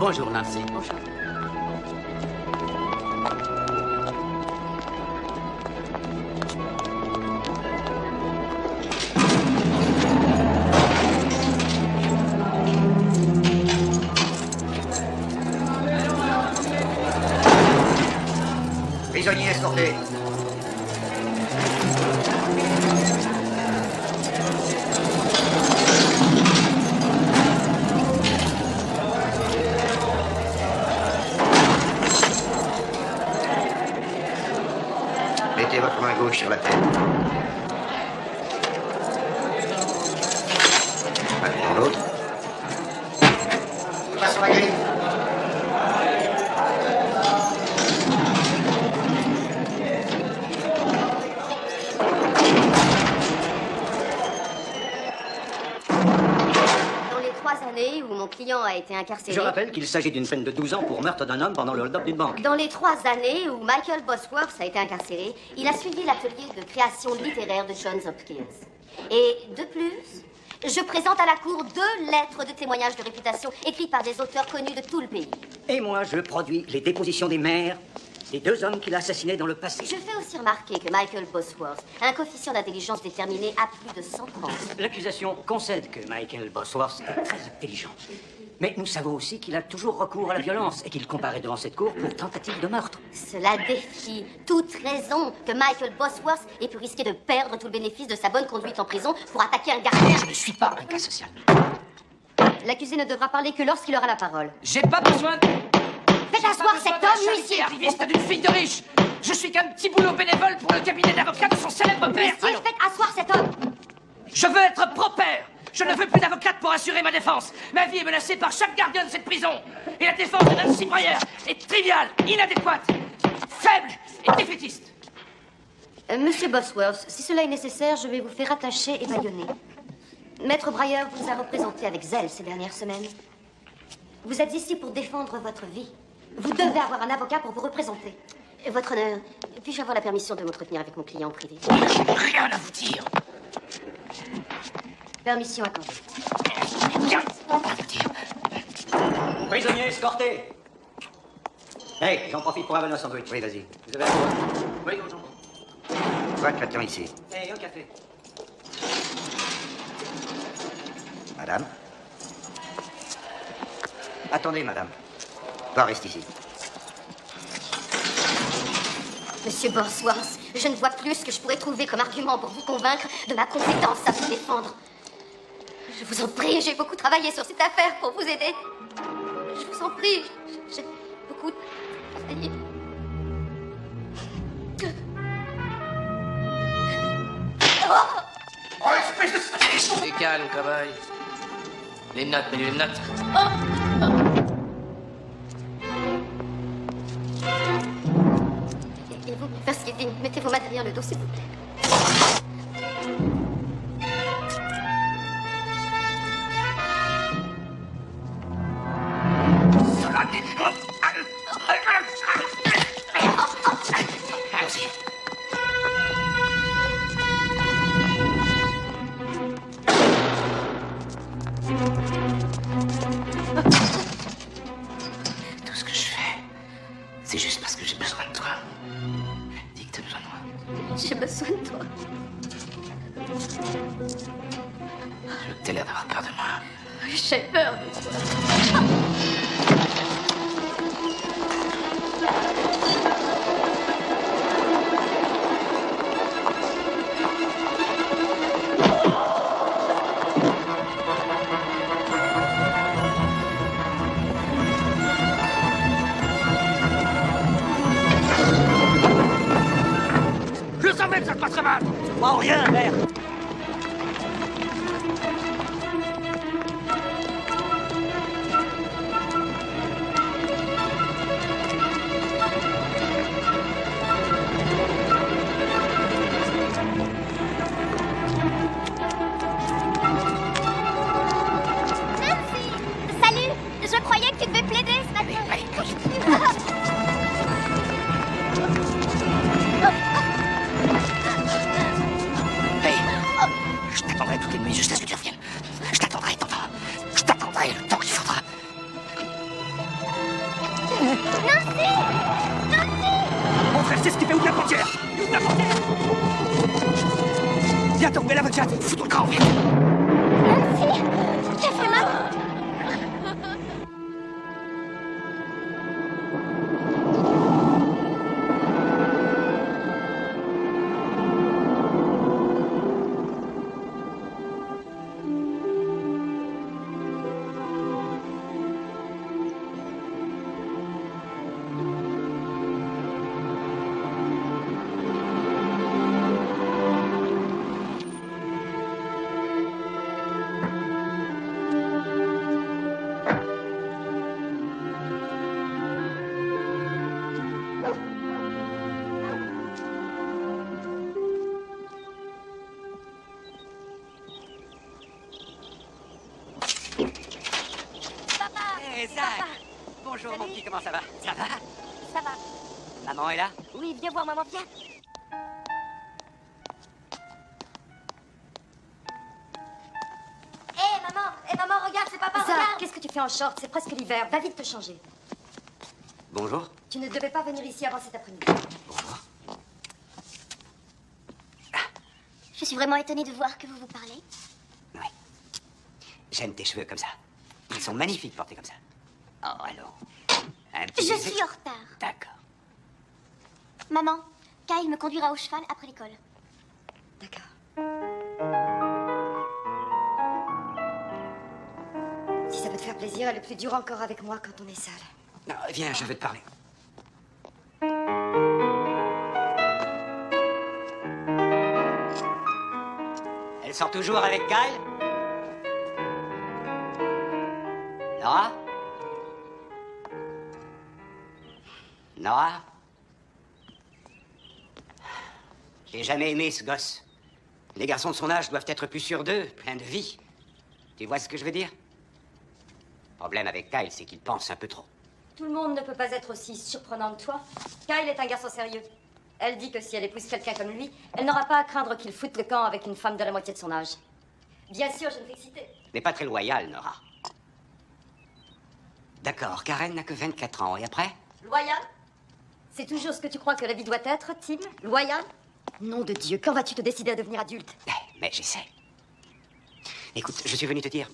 Bonjour, Nancy. Bonjour. Prisonnier escorté. Mettez votre main gauche sur la tête. Maintenant l'autre. Passe sur la grille. Où mon client a été incarcéré. Je rappelle qu'il s'agit d'une peine de 12 ans pour meurtre d'un homme pendant le hold-up d'une banque. Dans les 3 années où Michael Bosworth a été incarcéré, il a suivi l'atelier de création littéraire de Johns Hopkins. Et de plus, je présente à la Cour 2 lettres de témoignage de réputation écrites par des auteurs connus de tout le pays. Et moi, je produis les dépositions des maires des 2 hommes qu'il a assassinés dans le passé. Je fais aussi remarquer que Michael Bosworth a un coefficient d'intelligence déterminé à plus de 130. L'accusation concède que Michael Bosworth est très intelligent. Mais nous savons aussi qu'il a toujours recours à la violence et qu'il comparaît devant cette cour pour tentative de meurtre. Cela défie toute raison que Michael Bosworth ait pu risquer de perdre tout le bénéfice de sa bonne conduite en prison pour attaquer un gardien. Je ne suis pas un cas social. L'accusé ne devra parler que lorsqu'il aura la parole. J'ai pas besoin de... Faites asseoir cet homme, huissier. Arriviste d'une fille de riche. Je suis qu'un petit boulot bénévole pour le cabinet d'avocat de son célèbre père. Huissier, faites asseoir cet homme. Je veux être propère. Je ne veux plus d'avocate pour assurer ma défense. Ma vie est menacée par chaque gardien de cette prison. Et la défense de Nancy Breyer est triviale, inadéquate, faible et défaitiste. Monsieur Bosworth, si cela est nécessaire, je vais vous faire attacher et bâillonner. Maître Breyer vous a représenté avec zèle ces dernières semaines. Vous êtes ici pour défendre votre vie. Vous devez avoir un avocat pour vous représenter. Votre honneur, puis-je avoir la permission de m'entretenir avec mon client privé? Je n'ai rien à vous dire. Permission accordée. Rien à vous dire. Prisonnier escorté. Hey, j'en profite pour avaler un sandwich. Oui, vas-y. Vous avez un quoi? Oui, bonjour. Toi, tu attends ici. Hey, un café. Madame. Attendez, madame. Toi, reste ici. Monsieur Bosworth, je ne vois plus ce que je pourrais trouver comme argument pour vous convaincre de ma compétence à vous défendre. Je vous en prie, j'ai beaucoup travaillé sur cette affaire pour vous aider. Je vous en prie, j'ai beaucoup travaillé. Oh, espèce de saleté! T'es calme, cobaye. Les notes, mets-lui les notes. Et vous, merci, mettez vos mains derrière le dos, s'il vous plaît. Allons-y. Tout ce que je fais, c'est juste parce que j'ai besoin de toi. Dis que t'as besoin de moi. J'ai besoin de toi. Je veux que t'aies l'air d'avoir peur de moi. J'ai peur de toi. Je savais que ça te passerait mal. Oh, rien, merde. Salut! Je croyais que tu devais plaider ce matin. Hey, Bientôt, où est l'avocate? Fous ton camp, vite! Nancy, t'as fait mal? Hé, Zach! Bonjour, mon petit, comment ça va? Ça va? Ça va. Maman est là? Oui, viens voir maman, viens. Hé, maman, regarde, c'est papa, Zach, regarde. qu'est-ce que tu fais en short? C'est presque l'hiver. Va vite te changer. Bonjour. Tu ne devais pas venir ici avant cet après-midi. Bonjour. Je suis vraiment étonnée de voir que vous vous parlez. Oui. J'aime tes cheveux comme ça. Ils sont magnifiques portés comme ça. Oh, allons. Un petit Je baiser. suis en retard. D'accord. Maman, Kyle me conduira au cheval après l'école. D'accord. Si ça peut te faire plaisir, elle est plus dure encore avec moi quand on est seul. Non, viens, je veux te parler. Elle sort toujours avec Kyle? Nora? Nora? J'ai jamais aimé ce gosse. Les garçons de son âge doivent être plus sûrs d'eux, pleins de vie. Tu vois ce que je veux dire? Le problème avec Kyle, c'est qu'il pense un peu trop. Tout le monde ne peut pas être aussi surprenant que toi. Kyle est un garçon sérieux. Elle dit que si elle épouse quelqu'un comme lui, elle n'aura pas à craindre qu'il foute le camp avec une femme de la moitié de son âge. Bien sûr, je me fais exciter. Mais pas très loyal, Nora. D'accord, Karen n'a que 24 ans, et après? Loyal? C'est toujours ce que tu crois que la vie doit être, Tim? Loyal? Nom de Dieu, quand vas-tu te décider à devenir adulte? Mais j'essaie. Écoute, je suis venu te dire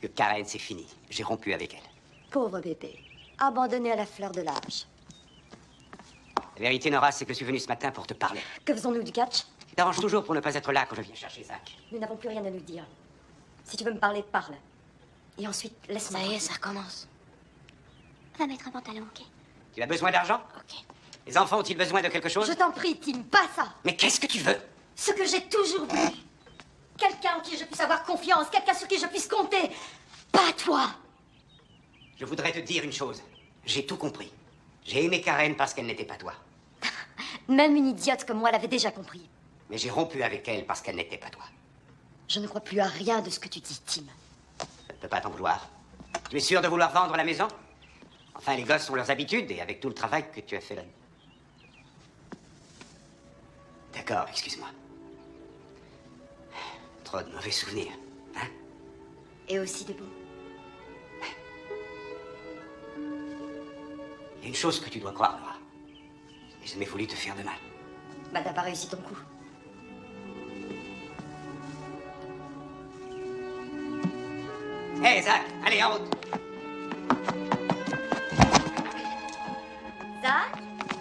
que Karen, c'est fini. J'ai rompu avec elle. Pauvre bébé, abandonné à la fleur de l'âge. La vérité, Nora, c'est que je suis venu ce matin pour te parler. Que faisons-nous du catch? Tu t'arranges toujours pour ne pas être là quand je viens chercher Zach. Nous n'avons plus rien à nous dire. Si tu veux me parler, parle. Et ensuite, laisse-moi. Ça y est, ça recommence. Va mettre un pantalon, ok? Tu as besoin d'argent? Ok. Les enfants ont-ils besoin de quelque chose? Je t'en prie, Tim, pas ça. Mais qu'est-ce que tu veux? Ce que j'ai toujours voulu. Quelqu'un en qui je puisse avoir confiance, quelqu'un sur qui je puisse compter. Pas toi. Je voudrais te dire une chose. J'ai tout compris. J'ai aimé Karen parce qu'elle n'était pas toi. Même une idiote comme moi l'avait déjà compris. Mais j'ai rompu avec elle parce qu'elle n'était pas toi. Je ne crois plus à rien de ce que tu dis, Tim. Je ne peux pas t'en vouloir. Tu es sûr de vouloir vendre la maison? Enfin, les gosses ont leurs habitudes, et avec tout le travail que tu as fait là. D'accord, excuse-moi. Trop de mauvais souvenirs, hein? Et aussi de bons. Il y a une chose que tu dois croire, Nora. Je n'ai jamais voulu te faire de mal. Bah, t'as pas réussi ton coup. Hé, Zach, allez, en route. Zach?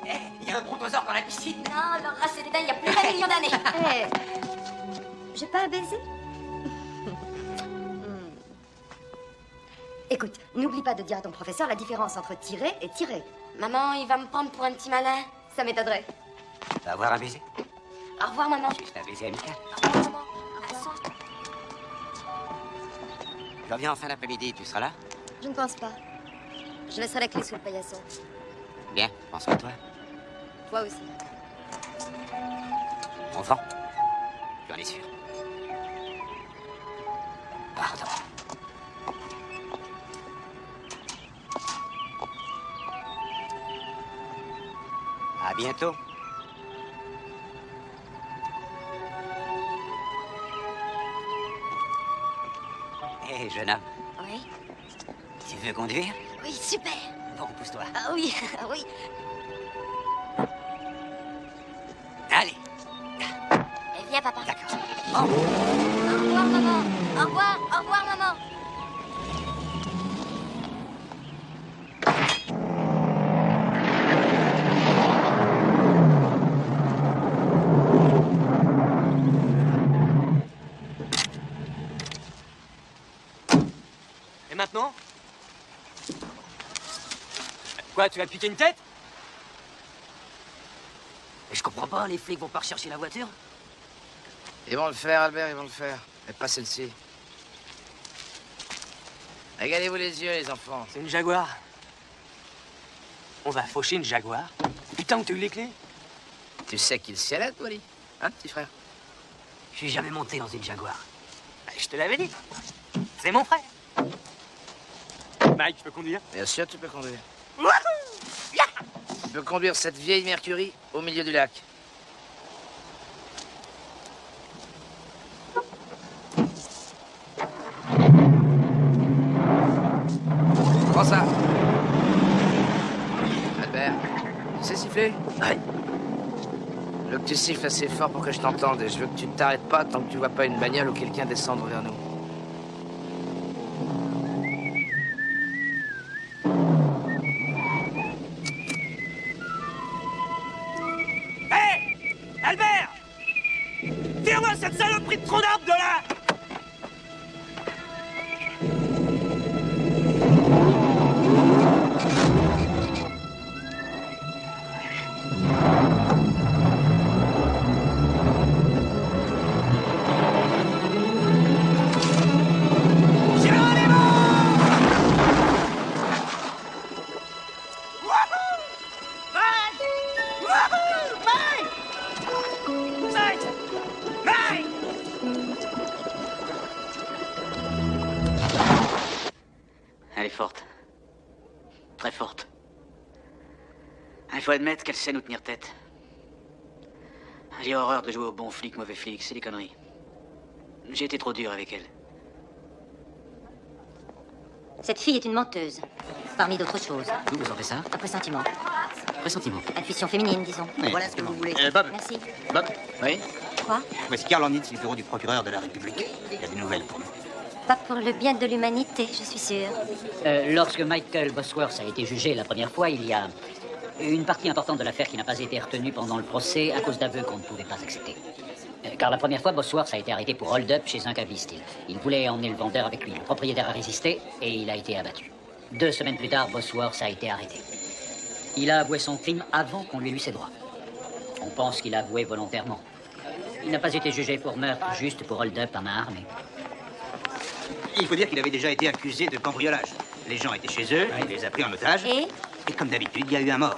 Hé, il y a un brontosaure dans la piscine. Non, Laura, c'est dédain, il y a plus d'un million d'années. Hé, j'ai pas un baiser? Écoute, n'oublie pas de dire à ton professeur la différence entre tirer et tirer. Maman, il va me prendre pour un petit malin. Ça m'étonnerait. Tu vas avoir un baiser? Au revoir, maman. Juste un baiser amical. Au revoir, maman. À soir. Je reviens en fin d'après-midi, tu seras là? Je ne pense pas. Je laisserai la clé sous le paillasson. Bien, pense à toi. Toi aussi. On vend. J'en ai sûr. Pardon. À bientôt. Hé, jeune homme, Oui. tu veux conduire? Oui, super. Bon, pousse-toi. Ah oui, oui. Allez, Eh, viens, papa. d'accord. Au revoir, maman. Au revoir, maman. Et maintenant? Quoi, tu vas te piquer une tête? Et je comprends pas, les flics vont pas rechercher la voiture? Ils vont le faire, Albert, ils vont le faire. Mais pas celle-ci. Regardez-vous les yeux, les enfants. C'est une Jaguar. On va faucher une Jaguar? Putain, où t'as eu les clés? Tu sais qu'il s'y allait, Wally? Hein, petit frère? Je suis jamais monté dans une Jaguar. Je te l'avais dit. C'est mon frère. Mike, tu peux conduire? Bien sûr, tu peux conduire. Tu peux conduire cette vieille Mercury au milieu du lac. Prends ça. Albert, tu sais siffler? Ouais. Je veux que tu siffles assez fort pour que je t'entende et je veux que tu ne t'arrêtes pas tant que tu vois pas une bagnole ou quelqu'un descendre vers nous. Hé! Albert! Tire-moi cette saloperie de tronc d'arbre de là! Elle est forte. Très forte. Il faut admettre qu'elle sait nous tenir tête. J'ai horreur de jouer au bon flic, mauvais flic, c'est des conneries. J'ai été trop dur avec elle. Cette fille est une menteuse, parmi d'autres choses. D'où vous en faites ça? Un pressentiment. Pressentiment. Intuition féminine, disons. Voilà ce que vous voulez. Bob. Merci. Bob. Oui? Quoi? Voici Karl Landitz du bureau du procureur de la République. Il y a des nouvelles pour nous. Pas pour le bien de l'humanité, je suis sûre. Lorsque Michael Bosworth a été jugé la première fois, il y a une partie importante de l'affaire qui n'a pas été retenue pendant le procès à cause d'aveux qu'on ne pouvait pas accepter. Car la première fois, Bosworth a été arrêté pour hold-up chez un caviste. Il voulait emmener le vendeur avec lui. Le propriétaire a résisté et il a été abattu. 2 semaines plus tard, Bosworth a été arrêté. Il a avoué son crime avant qu'on lui lût ses droits. On pense qu'il a avoué volontairement. Il n'a pas été jugé pour meurtre, juste pour hold-up à main armée. Il faut dire qu'il avait déjà été accusé de cambriolage. Les gens étaient chez eux, il les a pris en otage. Et comme d'habitude, il y a eu un mort.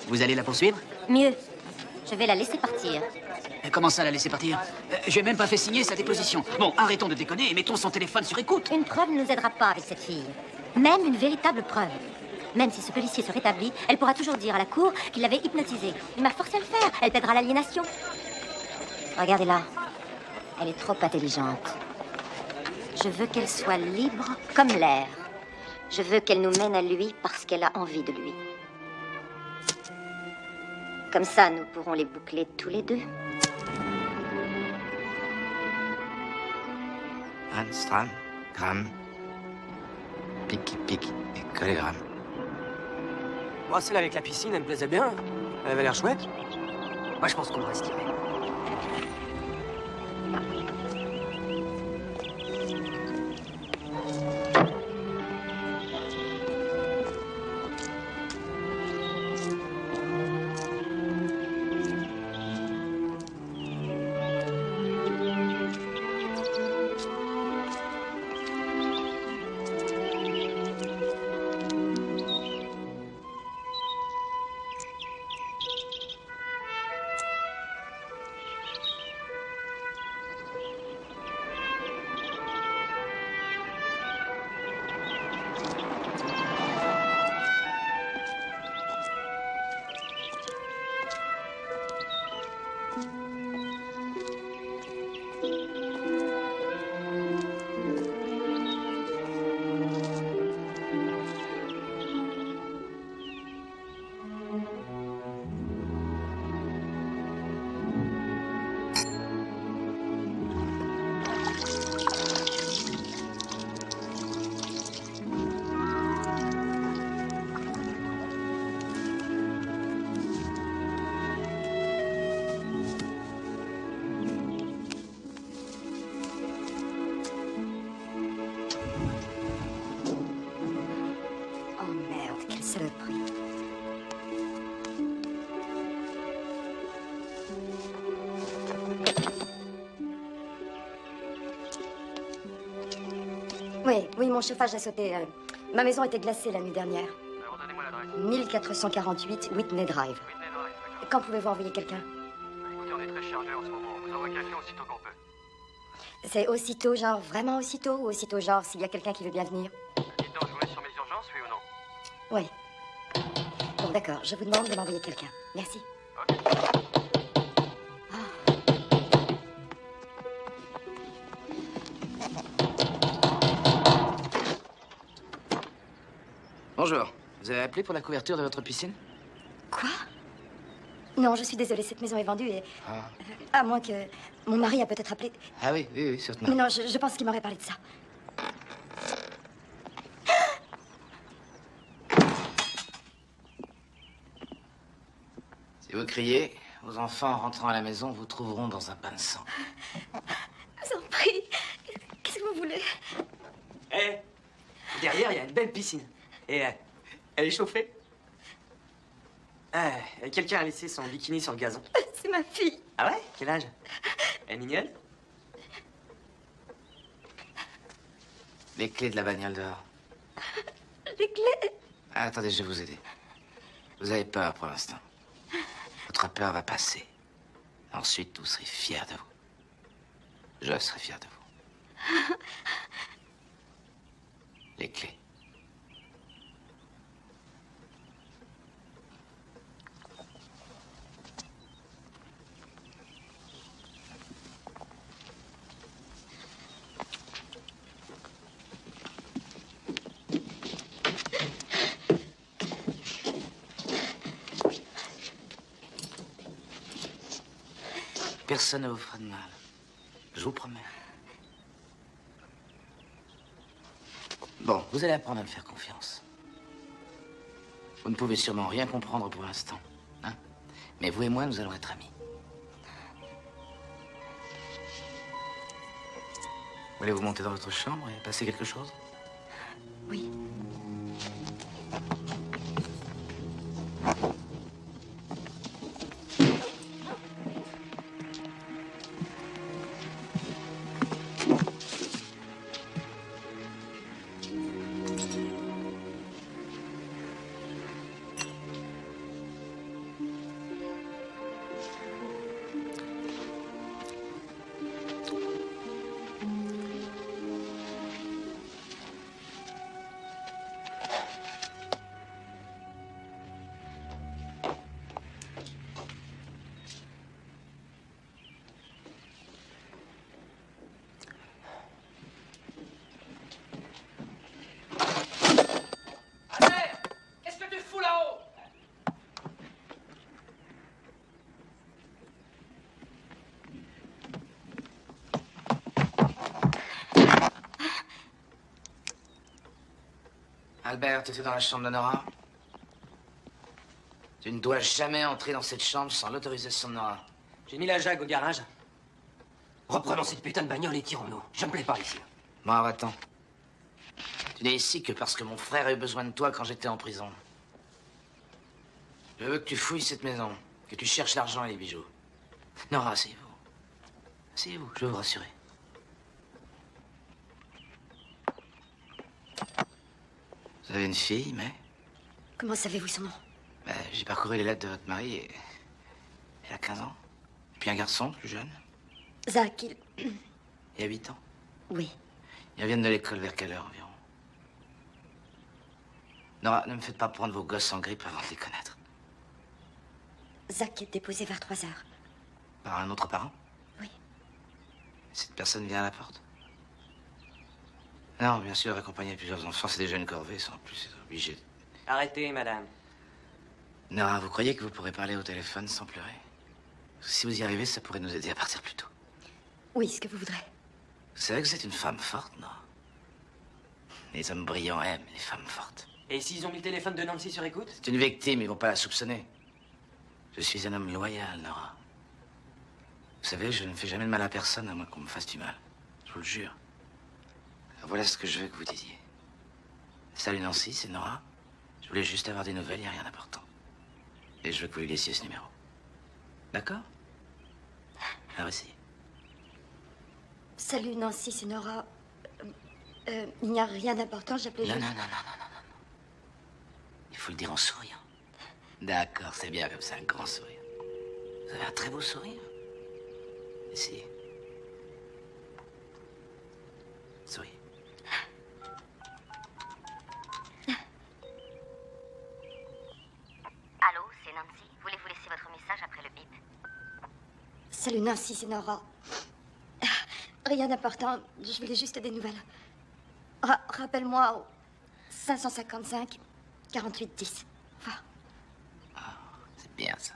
Vous allez la poursuivre? Mieux, je vais la laisser partir. Comment ça, la laisser partir? J'ai même pas fait signer sa déposition. Bon, arrêtons de déconner et mettons son téléphone sur écoute. Une preuve ne nous aidera pas avec cette fille. Même une véritable preuve. Même si ce policier se rétablit, elle pourra toujours dire à la cour qu'il l'avait hypnotisée. Il m'a forcé à le faire. Elle pèdera l'aliénation. Regardez-la. Elle est trop intelligente. Je veux qu'elle soit libre comme l'air. Je veux qu'elle nous mène à lui parce qu'elle a envie de lui. Comme ça, nous pourrons les boucler tous les deux. Anne, Stram, Gram, Pic, Pic et Collégramme. Moi, celle avec la piscine, elle me plaisait bien. Elle avait l'air chouette. Moi, je pense qu'on devrait se tirer. Oui, mon chauffage a sauté. Ma maison était glacée la nuit dernière. Redonnez-moi l'adresse. 1448 Whitney Drive. Whitney Drive, d'accord. Quand pouvez-vous envoyer quelqu'un? Écoutez, on est très chargé en ce moment. On vous envoie quelqu'un aussitôt qu'on peut. C'est aussitôt, genre vraiment aussitôt, ou aussitôt, genre s'il y a quelqu'un qui veut bien venir? Dites donc, je vous mets sur mes urgences, oui ou non? Oui. Bon, d'accord, je vous demande de m'envoyer quelqu'un. Merci. Ok. Bonjour. Vous avez appelé pour la couverture de votre piscine? Quoi? Non, je suis désolée, cette maison est vendue et... Ah. À moins que... Mon mari a peut-être appelé... Ah oui, Mais certainement. non, je pense qu'il m'aurait parlé de ça. Si vous criez, vos enfants en rentrant à la maison vous trouveront dans un bain de sang. Je vous en prie. Qu'est-ce que vous voulez? Eh, derrière, il y a une belle piscine. Et elle est chauffée. Quelqu'un a laissé son bikini sur le gazon. C'est ma fille. Ah ouais? Quel âge? Elle est mignonne? Les clés de la bagnole dehors. Les clés. Ah, attendez, je vais vous aider. Vous avez peur pour l'instant. Votre peur va passer. Ensuite, vous serez fiers de vous. Je serai fier de vous. Les clés. Personne ne vous fera de mal. Je vous promets. Bon, vous allez apprendre à me faire confiance. Vous ne pouvez sûrement rien comprendre pour l'instant, hein? Mais vous et moi, nous allons être amis. Voulez-vous monter dans votre chambre et passer quelque chose? Oui. Albert, qu'est-ce que tu fous là-haut? Albert, tu étais dans la chambre de Nora? Tu ne dois jamais entrer dans cette chambre sans l'autorisation de Nora. J'ai mis la Jag au garage. Reprenons cette putain de bagnole et tirons-nous. Je me plais pas ici. Bon, va-t'en. Tu n'es ici que parce que mon frère a eu besoin de toi quand j'étais en prison. Je veux que tu fouilles cette maison, que tu cherches l'argent et les bijoux. Nora, asseyez-vous. Asseyez-vous, je vais vous rassurer. Vous avez une fille, mais... Comment savez-vous son nom? Ben, j'ai parcouru les lettres de votre mari et... Elle a 15 ans. Puis un garçon, plus jeune. Zach, Il y a 8 ans. Oui. Ils reviennent de l'école vers quelle heure environ? Nora, ne me faites pas prendre vos gosses en grippe avant de les connaître. Zach est déposé vers 3 heures. Par un autre parent? Oui. Cette personne vient à la porte? Non, bien sûr, accompagner plusieurs enfants, c'est déjà une corvée, sans plus être obligé. Arrêtez, madame. Nora, vous croyez que vous pourrez parler au téléphone sans pleurer? Parce que si vous y arrivez, ça pourrait nous aider à partir plus tôt. Oui, ce que vous voudrez. Vous savez que c'est une femme forte, Nora? Les hommes brillants aiment les femmes fortes. Et s'ils ont mis le téléphone de Nancy sur écoute? C'est une victime, ils vont pas la soupçonner. Je suis un homme loyal, Nora. Vous savez, je ne fais jamais de mal à personne, à moins qu'on me fasse du mal. Je vous le jure. Alors voilà ce que je veux que vous disiez. Salut Nancy, c'est Nora. Je voulais juste avoir des nouvelles, il n'y a rien d'important. Et je veux que vous lui laissiez ce numéro. D'accord? Alors essayez. Salut Nancy, c'est Nora. Il n'y a rien d'important, j'appelais Non, juste... non, non, non, non, non, non. Il faut le dire en souriant. D'accord, c'est bien comme ça, un grand sourire. Vous avez un très beau sourire. Essayez. Souriez. Allô, c'est Nancy. Voulez-vous laisser votre message après le bip? Salut Nancy, c'est Nora. Rien d'important, je voulais juste des nouvelles. Rappelle-moi au 555 48 10. C'est bien ça.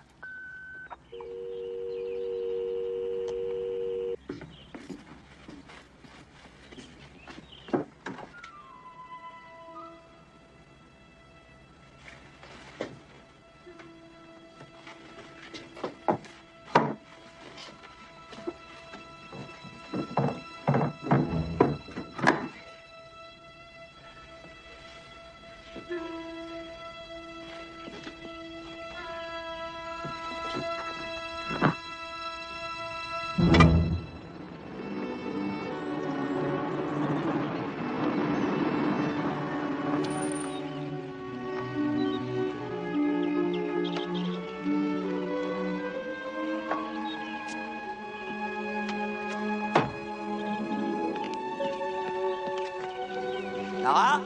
Nora?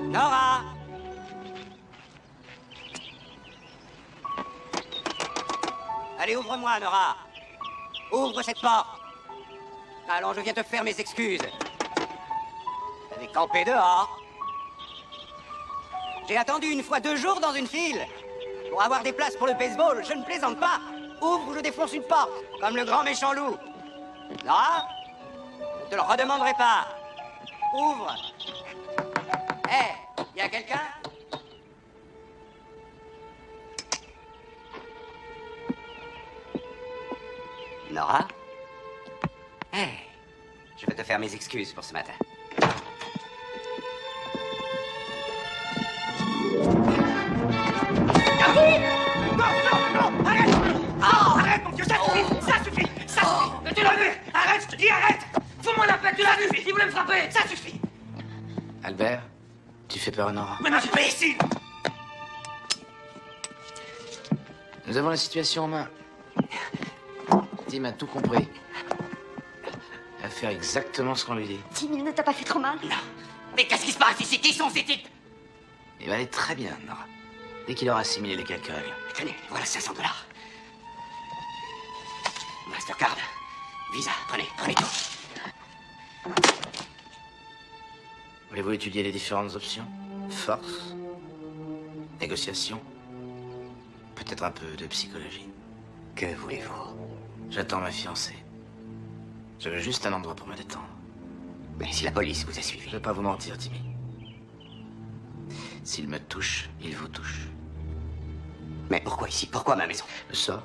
Nora? Allez, ouvre-moi, Nora. Ouvre cette porte. Allons, je viens te faire mes excuses. T'avais campé dehors. J'ai attendu 1 fois 2 jours dans une file. Pour avoir des places pour le baseball, je ne plaisante pas. Ouvre ou je défonce une porte, comme le grand méchant loup. Nora? Je ne te le redemanderai pas. Ouvre. Hé, y a quelqu'un? Nora? Hé, je vais te faire mes excuses pour ce matin. Arrête! Oh, arrête, mon Dieu, ça suffit! Ça suffit! Ça suffit! Tu l'as vu! Arrête, je te dis, arrête! Fous-moi la paix, tu l'as vu! Il voulait me frapper! Ça suffit! Albert, tu fais peur à Nora. Maintenant, je fais ici! Nous avons la situation en main. Tim a tout compris. Elle va faire exactement ce qu'on lui dit. Tim, il ne t'a pas fait trop mal? Non. Mais qu'est-ce qui se passe ici? Qui sont ces types? Il va aller très bien, Nora. Dès qu'il aura assimilé les quelques règles. Tenez, voilà $500. Mastercard. Visa, prenez tout. Voulez-vous étudier les différentes options? Force? Négociation? Peut-être un peu de psychologie. Que voulez-vous? J'attends ma fiancée. Je veux juste un endroit pour me détendre. Mais si la police vous a Je suivi. vais pas vous mentir, Timmy. S'il me touche, il vous touche. Mais pourquoi ici? Pourquoi ma maison? Le sort.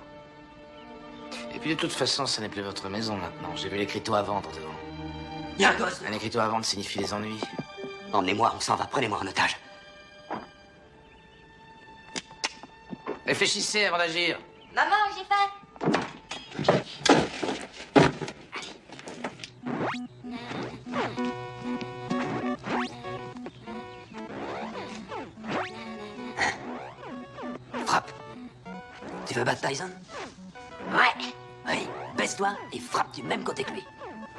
Et puis de toute façon, ça n'est plus votre maison maintenant. J'ai vu l'écriteau à vendre devant. Il y a un gosse. Un écriteau à vendre signifie les ennuis. Emmenez-moi, on s'en va. Prenez-moi en otage. Réfléchissez avant d'agir. Maman, j'ai faim. Frappe. Tu veux battre Tyson? Ouais. Oui. Baisse-toi et frappe du même côté que lui.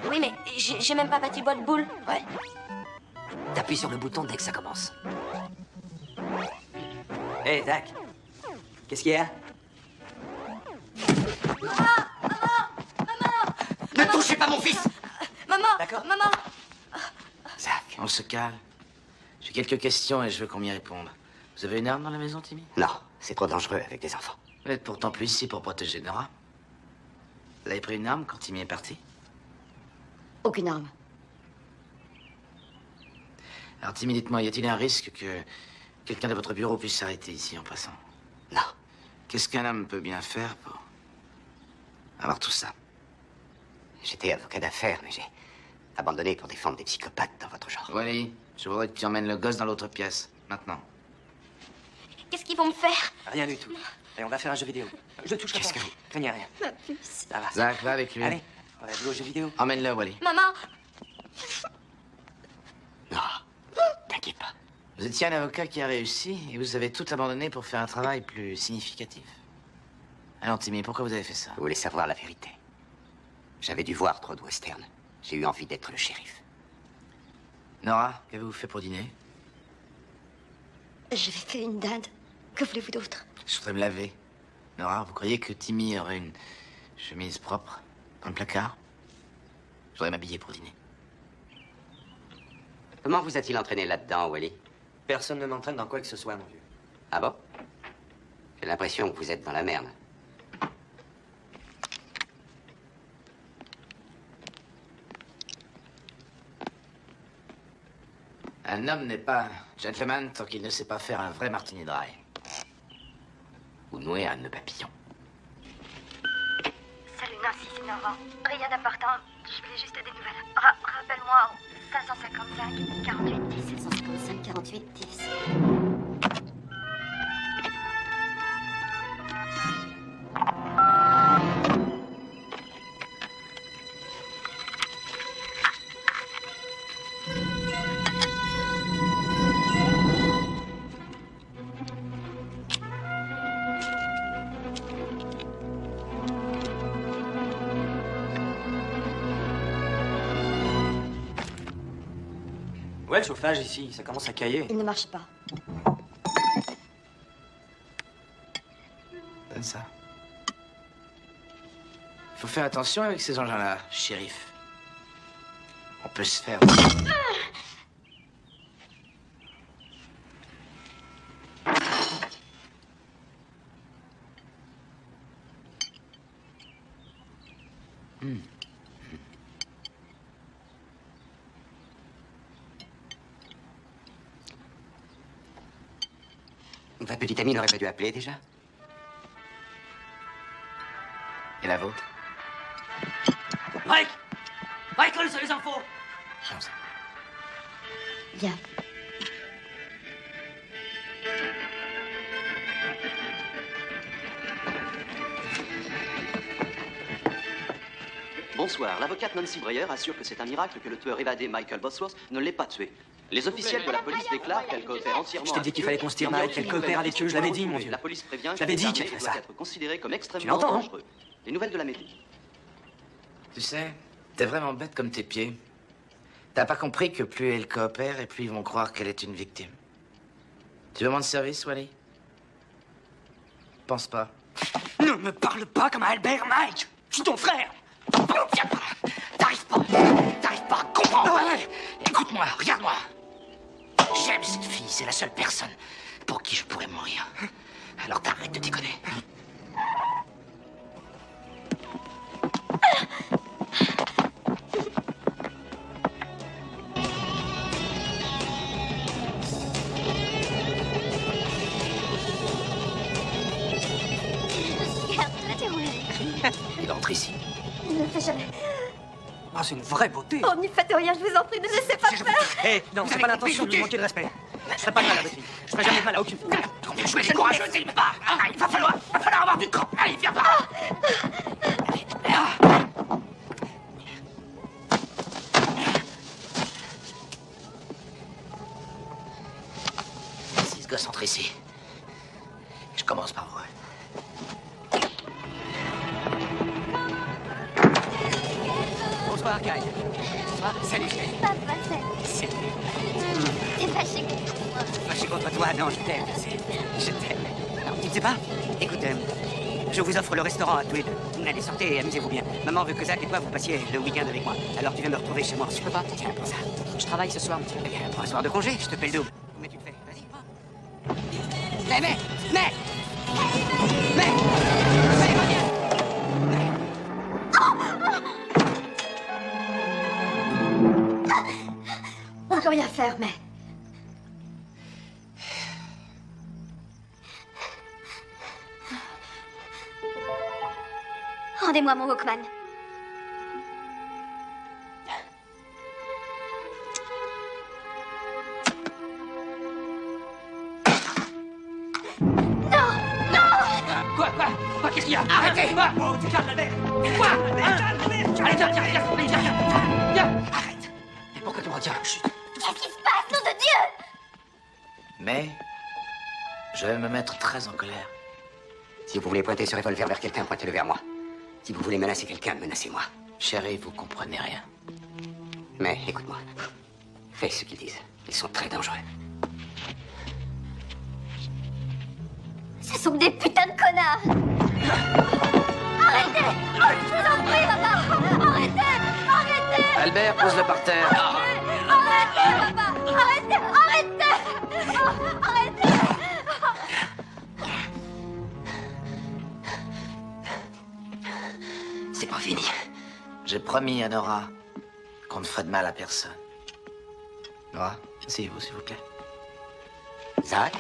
Oui, mais j'ai même pas battu le bol de boule. Ouais. T'appuies sur le bouton dès que ça commence. Hé, Zach. Qu'est-ce qu'il y a? Ne touchez pas mon fils! Maman. D'accord. Maman. Zach. On se calme. J'ai quelques questions et je veux qu'on m'y réponde. Vous avez une arme dans la maison, Timmy? Non, c'est trop dangereux avec des enfants. Vous n'êtes pourtant plus ici pour protéger Nora. Vous avez pris une arme quand Timmy est parti? Aucune arme. Alors, Timmy, dites-moi, y a-t-il un risque que quelqu'un de votre bureau puisse s'arrêter ici en passant? Non. Qu'est-ce qu'un homme peut bien faire pour avoir tout ça? J'étais avocat d'affaires, mais j'ai abandonné pour défendre des psychopathes dans votre genre. Wally, je voudrais que tu emmènes le gosse dans l'autre pièce, maintenant. Qu'est-ce qu'ils vont me faire? Rien du tout. Et on va faire un jeu vidéo. Je touche Qu'est-ce pas. que... Craignez rien. Ma puce. Ça va. Zach, va avec lui. Allez, on va jouer aux jeux vidéo. Emmène-le, Wally. Maman. Vous étiez un avocat qui a réussi et vous avez tout abandonné pour faire un travail plus significatif. Alors, Timmy, pourquoi vous avez fait ça? Vous voulez savoir la vérité? J'avais dû voir trop de western. J'ai eu envie d'être le shérif. Nora, qu'avez-vous fait pour dîner? Je vais faire une dinde. Que voulez-vous d'autre? Je voudrais me laver. Nora, vous croyez que Timmy aurait une chemise propre dans le placard? Je voudrais m'habiller pour dîner. Comment vous a-t-il entraîné là-dedans, Wally? Personne ne m'entraîne dans quoi que ce soit, mon vieux. Ah bon? J'ai l'impression que vous êtes dans la merde. Un homme n'est pas gentleman tant qu'il ne sait pas faire un vrai martini dry. Ou nouer un nœud papillon. Salut Nancy, c'est Nora. Rien d'important. Je voulais juste des nouvelles. Rappelle-moi au 555 48 10. 555 48 10. Ouais, le chauffage ici, ça commence à cailler. Il ne marche pas. Donne ça. Il faut faire attention avec ces engins-là, shérif. On peut se faire... Votre petite amie n'aurait pas dû appeler déjà? Et la vôtre? Mike! Michael, c'est les infos! Bien. Bonsoir. L'avocate Nancy Breyer assure que c'est un miracle que le tueur évadé Michael Bosworth ne l'ait pas tué. Les officiels de la police déclarent qu'elle coopère entièrement. Je t'ai dit qu'il fallait qu'on se tire, Mike, qu'elle coopère avec eux, je l'avais dit, mon vieux. La police prévient Je l'avais dit que qu'elle l'armée ferait doit ça. être considérée comme extrêmement l'entends, hein? dangereux. Les nouvelles de la médecine. Tu sais, t'es vraiment bête comme tes pieds. T'as pas compris que plus elle coopère et plus ils vont croire qu'elle est une victime. Tu veux mon service, Wally? Pense pas. Ne me parle pas comme à Albert, Mike! Je suis ton frère! T'arrives pas à comprendre! Écoute-moi, regarde-moi! J'aime cette fille, c'est la seule personne pour qui je pourrais mourir. Alors t'arrêtes de déconner. Regarde, là, t'es rouge. Il entre ici. Ne le fais jamais. Ah, c'est une vraie beauté. Oh, n'y faites rien, je vous en prie, ne laissez pas faire. Hé, non, c'est pas l'intention de lui manquer de respect. Je ferai pas de mal à votre fille. Je ferai jamais de mal à aucune fille. Je vais être courageux, il me bat! Il va falloir avoir du cran! Allez, viens par Si ce gosse entre ici, je commence par vous. Bonsoir, Kyle. Bonsoir. Salut, Kyle. Papa, salut. T'es fâché contre moi. Fâché contre toi, non, je t'aime. Je t'aime. Alors, tu ne sais pas? Écoute, je vous offre le restaurant à tous les deux. Allez, sortez et amusez-vous bien. Maman veut que Zach et toi vous passiez le week-end avec moi. Alors tu viens me retrouver chez moi. Je peux pas. Tiens, prends ça. Je travaille ce soir, monsieur. Eh bien, prends un soir de congé, je te paie le double. Mais tu le fais, vas-y, prends. Mais, reviens. On ne peut rien faire, mais... Rendez-moi mon Walkman. Quoi? Qu'est-ce qu'il y a? Arrêtez! Quoi? Calme, Albert! Quoi? Allez, viens! Arrête! Mais pourquoi tu me retiens? Chut! Qu'est-ce qui se passe, nom de Dieu? Mais je vais me mettre très en colère. Si vous voulez pointer ce revolver vers quelqu'un, pointez-le vers moi. Si vous voulez menacer quelqu'un, menacez-moi. Chérie, vous comprenez rien. Mais écoute-moi. Fais ce qu'ils disent. Ils sont très dangereux. Ce sont des putains de connards. Arrêtez! Je vous en prie, papa! Arrêtez! Arrêtez! Albert, pose-le par terre. Arrêtez, papa! Arrêtez! Arrêtez! Arrêtez! C'est pas fini. J'ai promis à Nora qu'on ne ferait de mal à personne. Nora, asseyez-vous, s'il vous plaît. Zach,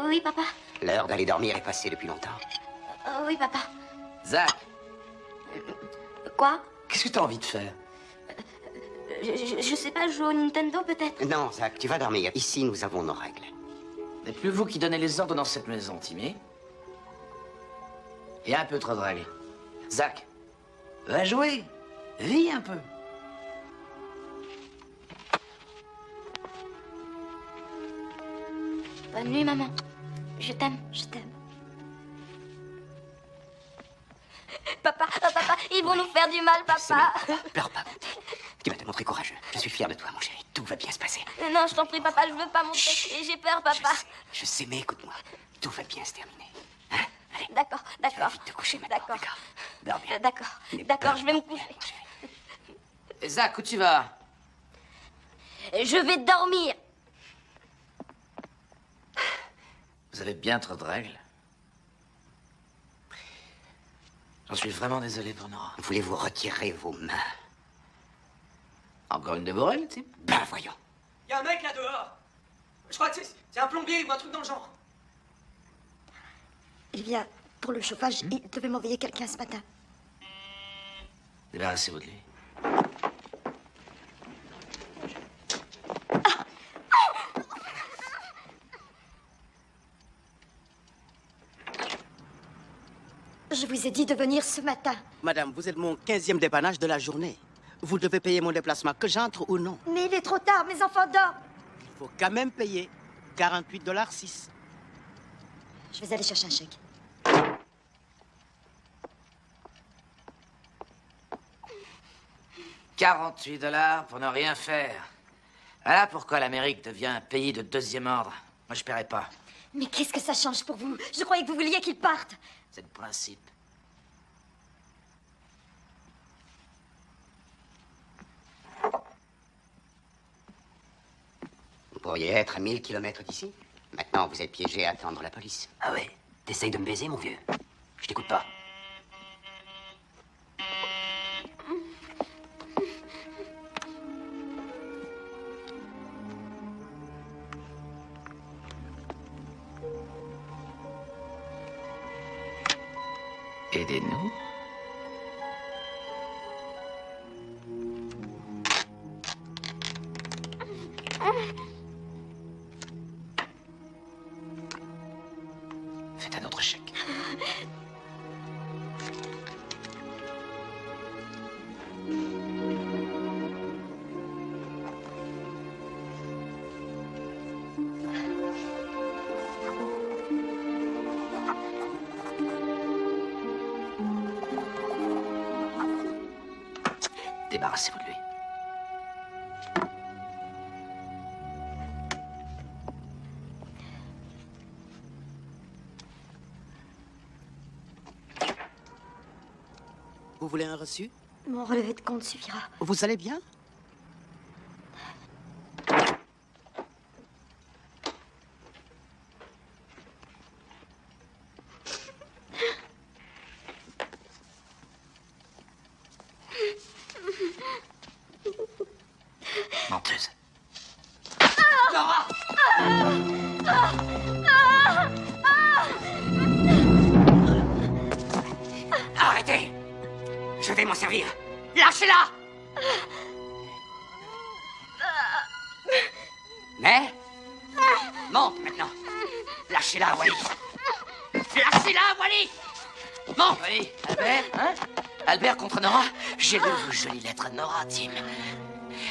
Oui, papa. l'heure d'aller dormir est passée depuis longtemps. Oui, papa. Zach, Quoi? qu'est-ce que t'as envie de faire? Je sais pas, jouer au Nintendo, peut-être? Non, Zach, tu vas dormir. Ici, nous avons nos règles. n'est plus vous qui donnez les ordres dans cette maison, Timmy. Il y a un peu trop de règles. Zach, va jouer. Vis un peu. Bonne nuit, maman. Je t'aime, je t'aime. Papa, ils vont nous faire du mal, papa. Pleure pas, mon petit. Tu vas te montrer courageux. Je suis fier de toi, mon chéri. Tout va bien se passer. Non, je t'en prie, papa, je veux pas monter. J'ai peur, papa. Je sais, mais écoute-moi. Tout va bien se terminer. Hein? Allez. D'accord, Tu vas vite te coucher maintenant. D'accord. Dors bien. D'accord, je vais me coucher. Zach, où tu vas? Je vais dormir. Vous avez bien trop de règles. J'en suis vraiment désolé pour Nora. Voulez-vous retirer vos mains? Encore une de vos règles, Tim? Ben, voyons. Il y a un mec là dehors. Je crois que c'est un plombier ou un truc dans le genre. Il vient pour le chauffage. Il devait m'envoyer quelqu'un ce matin. Débarrassez-vous de lui. Je vous ai dit de venir ce matin. Madame, vous êtes mon 15e dépannage de la journée. Vous devez payer mon déplacement, que j'entre ou non. Mais il est trop tard, mes enfants dorment. Il faut quand même payer 48,06 $. Je vais aller chercher un chèque. $48 pour ne rien faire. Voilà pourquoi l'Amérique devient un pays de deuxième ordre. Moi, je paierai pas. Mais qu'est-ce que ça change pour vous? Je croyais que vous vouliez qu'ils partent. C'est le principe. Vous pourriez être à 1000 km d'ici. Maintenant, vous êtes piégé à attendre la police. Ah ouais? T'essayes de me baiser, mon vieux? Je t'écoute pas. Aidez-nous. Faites un autre chèque. Débarrassez-vous de lui. Vous voulez un reçu? Mon relevé de compte suffira. Vous allez bien? Menteuse. Nora! Arrêtez! Je vais m'en servir. Lâchez-la! Mais... Monte maintenant. Lâchez-la, Wally. Lâchez-la, Wally! Bon, oui, Albert, hein? Albert contre Nora? J'ai lu vos jolies lettres à Nora, Tim.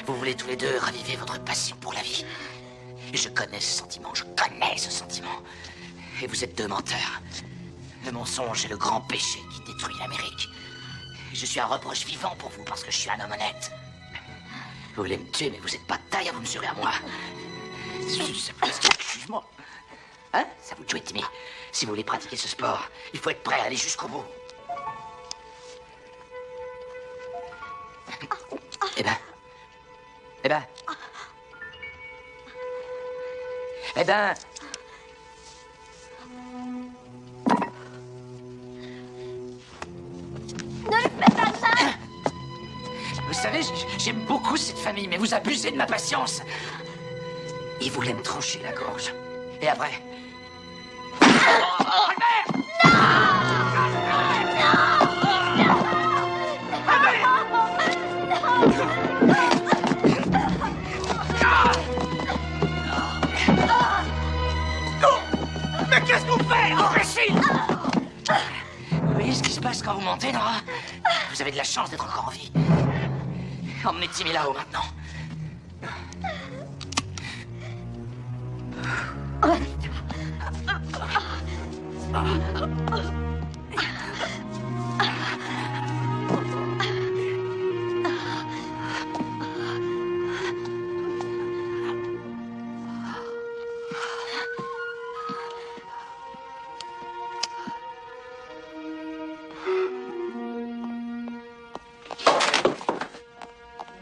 Vous voulez tous les deux raviver votre passion pour la vie. Je connais ce sentiment, je connais ce sentiment. Et vous êtes deux menteurs. Le mensonge est le grand péché qui détruit l'Amérique. Je suis un reproche vivant pour vous parce que je suis un homme honnête. Vous voulez me tuer, mais vous n'êtes pas de taille à vous mesurer à moi. Ça peut rester un jugement. Hein? Ça vous de jouer, Timmy. Si vous voulez pratiquer ce sport, il faut être prêt à aller jusqu'au bout. Eh ben... Eh ben... Eh ben... Ne le faites pas ça! Vous savez, j'aime beaucoup cette famille, mais vous abusez de ma patience. Ils voulaient me trancher la gorge. Et après... Mais qu'est-ce qu'on fait, imbécile? Vous voyez ce qui se passe quand vous montez, Nora? Vous avez de la chance d'être encore en vie. Emmenez Timmy là-haut, maintenant.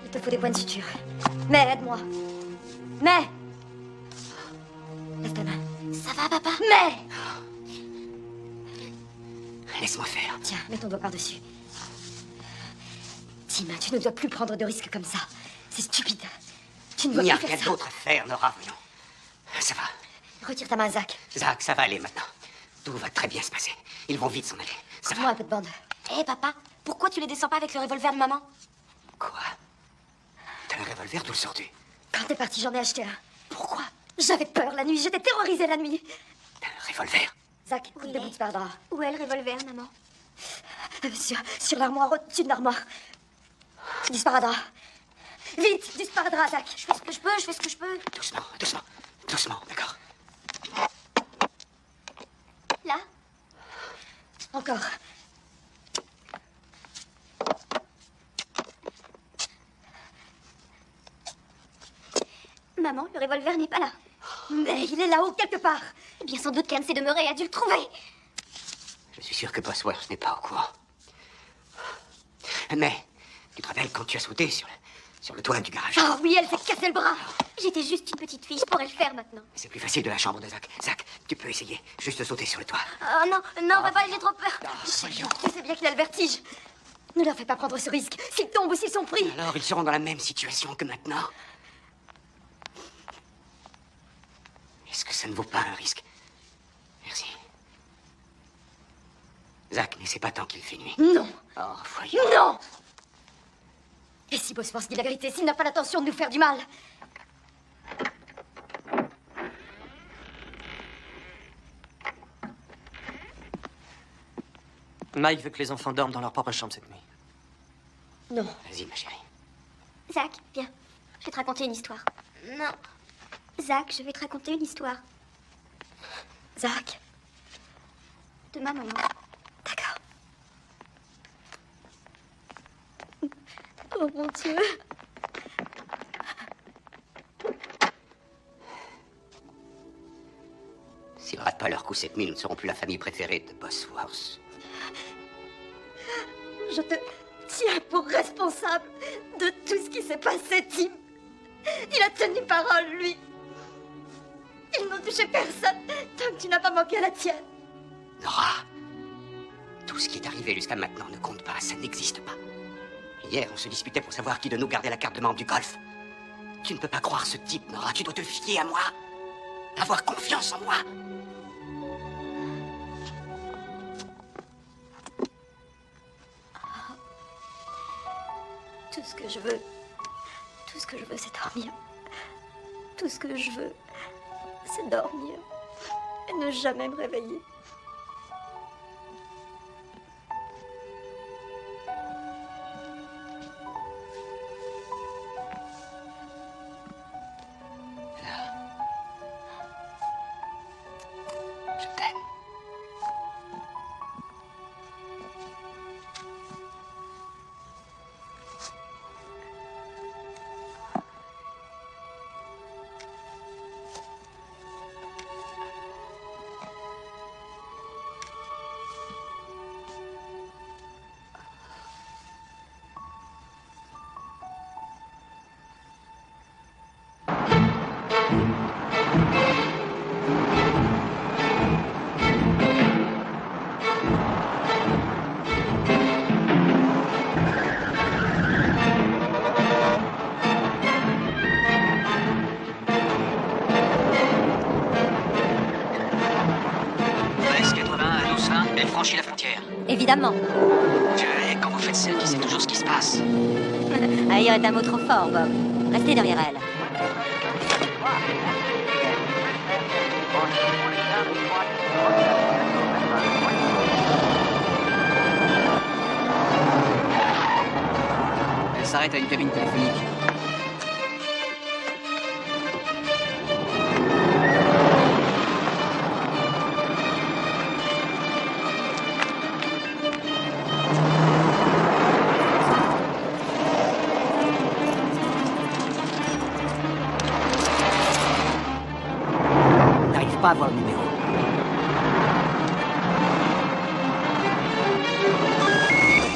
Il te faut des points de suture. Mais aide-moi. Mais... Laisse ta main. Ça va, papa? Mais... Laisse-moi faire. Tiens, mets ton doigt par-dessus. Tim, tu ne dois plus prendre de risques comme ça. C'est stupide. Tu ne Il dois n'y a plus rien faire ça. d'autre à faire, Nora, voyons. Ça va. Retire ta main, Zach. Zach, ça va aller maintenant. Tout va très bien se passer. Ils vont vite s'en aller. Ça va. Moi un peu de bande. Hé, papa, pourquoi tu les descends pas avec le revolver de maman? Quoi? T'as un revolver, d'où le sors-tu? Quand t'es parti, j'en ai acheté un. Pourquoi? J'avais peur la nuit, j'étais terrorisée la nuit. T'as un revolver? Zach, coupe de bout de sparadrap. Où est le revolver, maman? Sur l'armoire, au-dessus de l'armoire. Du sparadrap. Vite, du sparadrap, Zach. Je fais ce que je peux, je fais ce que je peux. Doucement, doucement, doucement, d'accord? Là? Encore. Maman, le revolver n'est pas là. Mais il est là-haut quelque part. Eh bien, sans doute qu'Anne s'est demeurée et a dû le trouver. Je suis sûr que Bosworth n'est pas au courant. Mais, tu te rappelles quand tu as sauté sur le toit du garage? Oh oui, elle s'est cassé le bras. J'étais juste une petite fille, je pourrais le faire maintenant. C'est plus facile de la chambre de Zach. Zach, tu peux essayer. Juste sauter sur le toit. Oh non, non, papa, il est trop peur. Tu sais bien qu'il a le vertige. Ne leur fais pas prendre ce risque. S'ils tombent ou s'ils sont pris. Alors, ils seront dans la même situation que maintenant. Est-ce que ça ne vaut pas un risque? Merci. Zach, n'essaie pas tant qu'il fait nuit. Non. Oh, voyons. Non. Et si Bosworth dit la vérité, s'il n'a pas l'intention de nous faire du mal? Mike veut que les enfants dorment dans leur propre chambre cette nuit. Non. Vas-y, ma chérie. Zach, viens. Je vais te raconter une histoire. Non. Zach, je vais te raconter une histoire. Zach. Demain, maman. D'accord. Oh mon Dieu. S'ils ratent pas leur coup cette nuit, nous ne serons plus la famille préférée de Bosworth. Je te tiens pour responsable de tout ce qui s'est passé, Tim. Il a tenu parole, lui. Ils n'ont touché personne tant que tu n'as pas manqué à la tienne. Nora, tout ce qui est arrivé jusqu'à maintenant ne compte pas, ça n'existe pas. Hier, on se disputait pour savoir qui de nous gardait la carte de membre du golf. Tu ne peux pas croire ce type, Nora. Tu dois te fier à moi. Avoir confiance en moi. Tout ce que je veux, c'est dormir. Tout ce que je veux, c'est dormir et ne jamais me réveiller. évidemment. Quand vous faites selfie, c'est toujours ce qui se passe. Ailleurs est un mot trop fort, Bob. Restez derrière elle. Elle s'arrête à une cabine téléphonique. N'arrive pas à voir le numéro.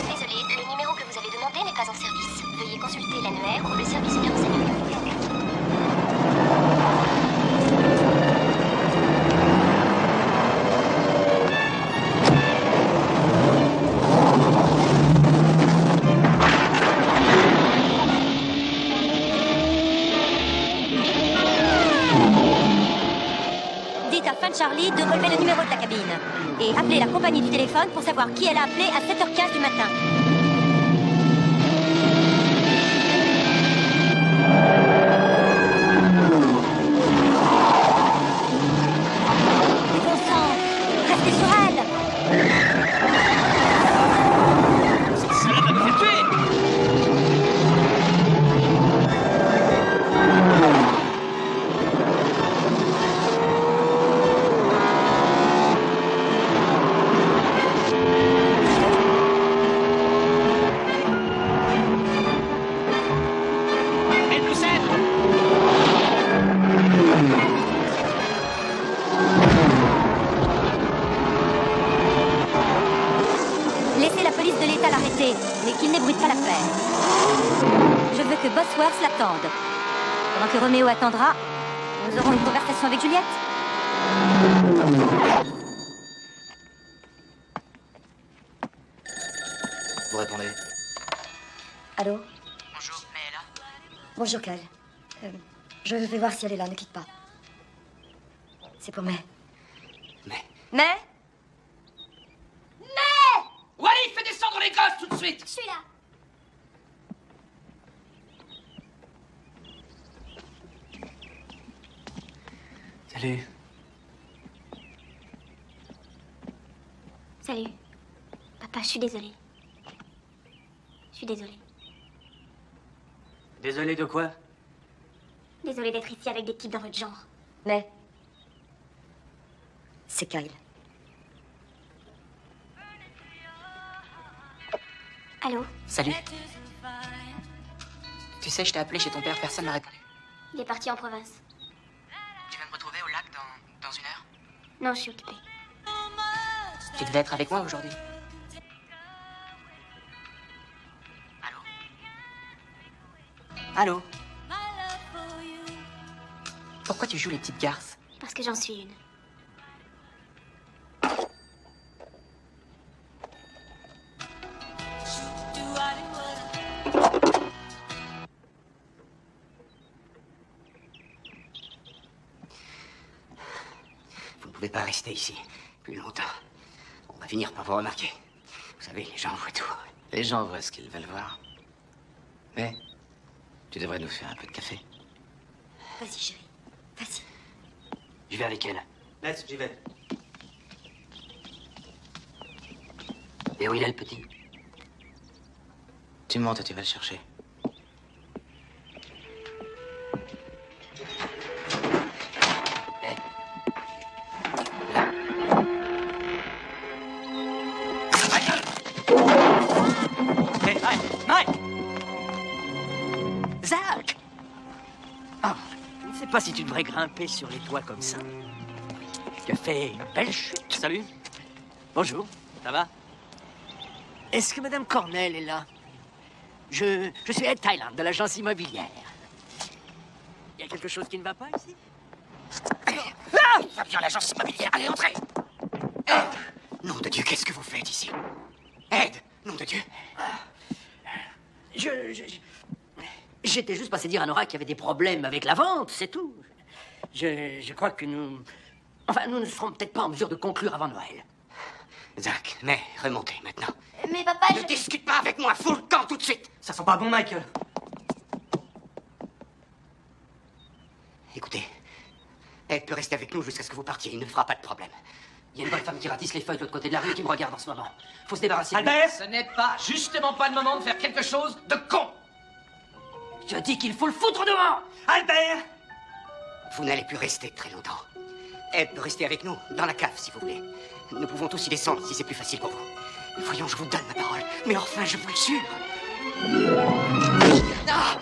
Désolé, le numéro que vous avez demandé n'est pas en service. Veuillez consulter l'annuaire ou le service de renseignement. Dites à Fan Charlie de relever le numéro de la cabine. Et appelez la compagnie du téléphone pour savoir qui elle a appelé à 7h15 du matin. Bon sang, restez sur elle. Cette salope va me faire tuer! Et Lucette! Laissez la police de l'État l'arrêter, mais qu'il n'ébruite pas l'affaire. Je veux que Bosworth l'attende. Pendant que Roméo attendra, nous aurons une conversation avec Juliette. Vous répondez. Allô? Bonjour, mais elle est là? Bonjour, Cal. Je vais voir si elle est là, ne quitte pas. C'est pour May. Mais? Wally, fais descendre les gosses tout de suite! Je suis là. Salut. Salut. Papa, je suis désolée. Je suis désolée. Désolé de quoi? Désolée d'être ici avec des types dans votre genre. Mais? C'est Kyle. Allô? Salut. Tu sais, je t'ai appelé chez ton père, personne m'a répondu. Il est parti en province. Tu vas me retrouver au lac dans une heure? Non, je suis occupée. Tu devais être avec moi aujourd'hui. Allô? Pourquoi tu joues les petites garces? Parce que j'en suis une. Vous ne pouvez pas rester ici plus longtemps. On va finir par vous remarquer. Vous savez, les gens voient tout. Les gens voient ce qu'ils veulent voir. Mais tu devrais nous faire un peu de café. Vas-y, chérie. Vas-y. Je vais avec elle. Laisse, j'y vais. Et où il est, le petit? Tu montes et tu vas le chercher. Mike! Zach! Ah, je ne sais pas si tu devrais grimper sur les toits comme ça. Tu as fait une belle chute. Salut. Bonjour. Ça va? Est-ce que Madame Cornell est là? Je suis Ed Thailand, de l'agence immobilière. Il y a quelque chose qui ne va pas ici? Ah! Va bien, l'agence immobilière, allez, entrez! Nom de Dieu, qu'est-ce que vous faites ici? Ed, nom de Dieu! J'étais juste passé dire à Nora qu'il y avait des problèmes avec la vente, c'est tout. Je crois que nous... Enfin, nous ne serons peut-être pas en mesure de conclure avant Noël. Zach, mais remontez maintenant. Mais papa, Ne discute pas avec moi, fous le camp tout de suite. Ça sent pas bon, Michael. Écoutez, Ed peut rester avec nous jusqu'à ce que vous partiez, il ne fera pas de problème. Il y a une bonne femme qui ratisse les feuilles de l'autre côté de la rue qui me regarde en ce moment. Faut se débarrasser de lui. Albert! Ce n'est pas, justement pas le moment de faire quelque chose de con. Je dis qu'il faut le foutre dehors. Albert! Vous n'allez plus rester très longtemps. Ed peut rester avec nous, dans la cave, si vous voulez. Nous pouvons tous y descendre, si c'est plus facile pour vous. Voyons, je vous donne ma parole. Mais enfin, je vous le jure. Ah!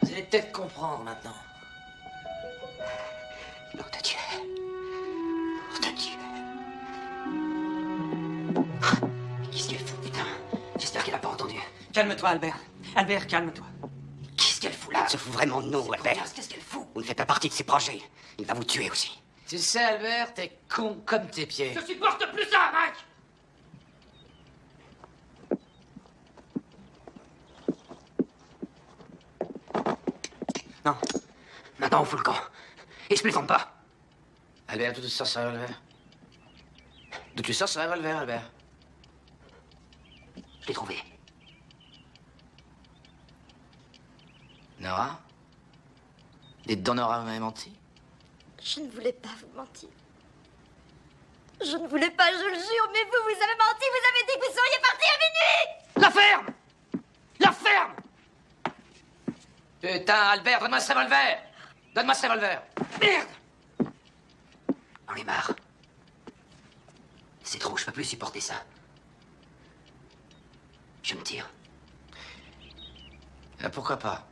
Vous allez peut-être comprendre maintenant. Nom de Dieu. Nom de Dieu. Qu'est-ce qu'elle fout, putain? J'espère qu'elle a pas entendu. Calme-toi, Albert. Albert, calme-toi. Qu'est-ce qu'elle fout là? Elle se fout vraiment de nous, Albert. Qu'est-ce qu'elle fout? Vous ne faites pas partie de ses projets. Il va vous tuer aussi. Tu sais, Albert, t'es con comme tes pieds. Je supporte plus ça, Mike. Non. Maintenant, on fout le camp. Et je plaisante pas. Albert, d'où tu sors ce revolver? D'où tu sors ce revolver, Albert? Je l'ai trouvé. Nora? Dites donc, Nora, vous m'avez menti? Je ne voulais pas vous mentir. Je ne voulais pas, je le jure, mais vous avez menti, vous avez dit que vous seriez parti à minuit! La ferme! La ferme! Putain, Albert, donne-moi ce revolver! Donne-moi ce revolver! Merde! J'en ai marre. C'est trop, je peux plus supporter ça. Je me tire. Pourquoi pas?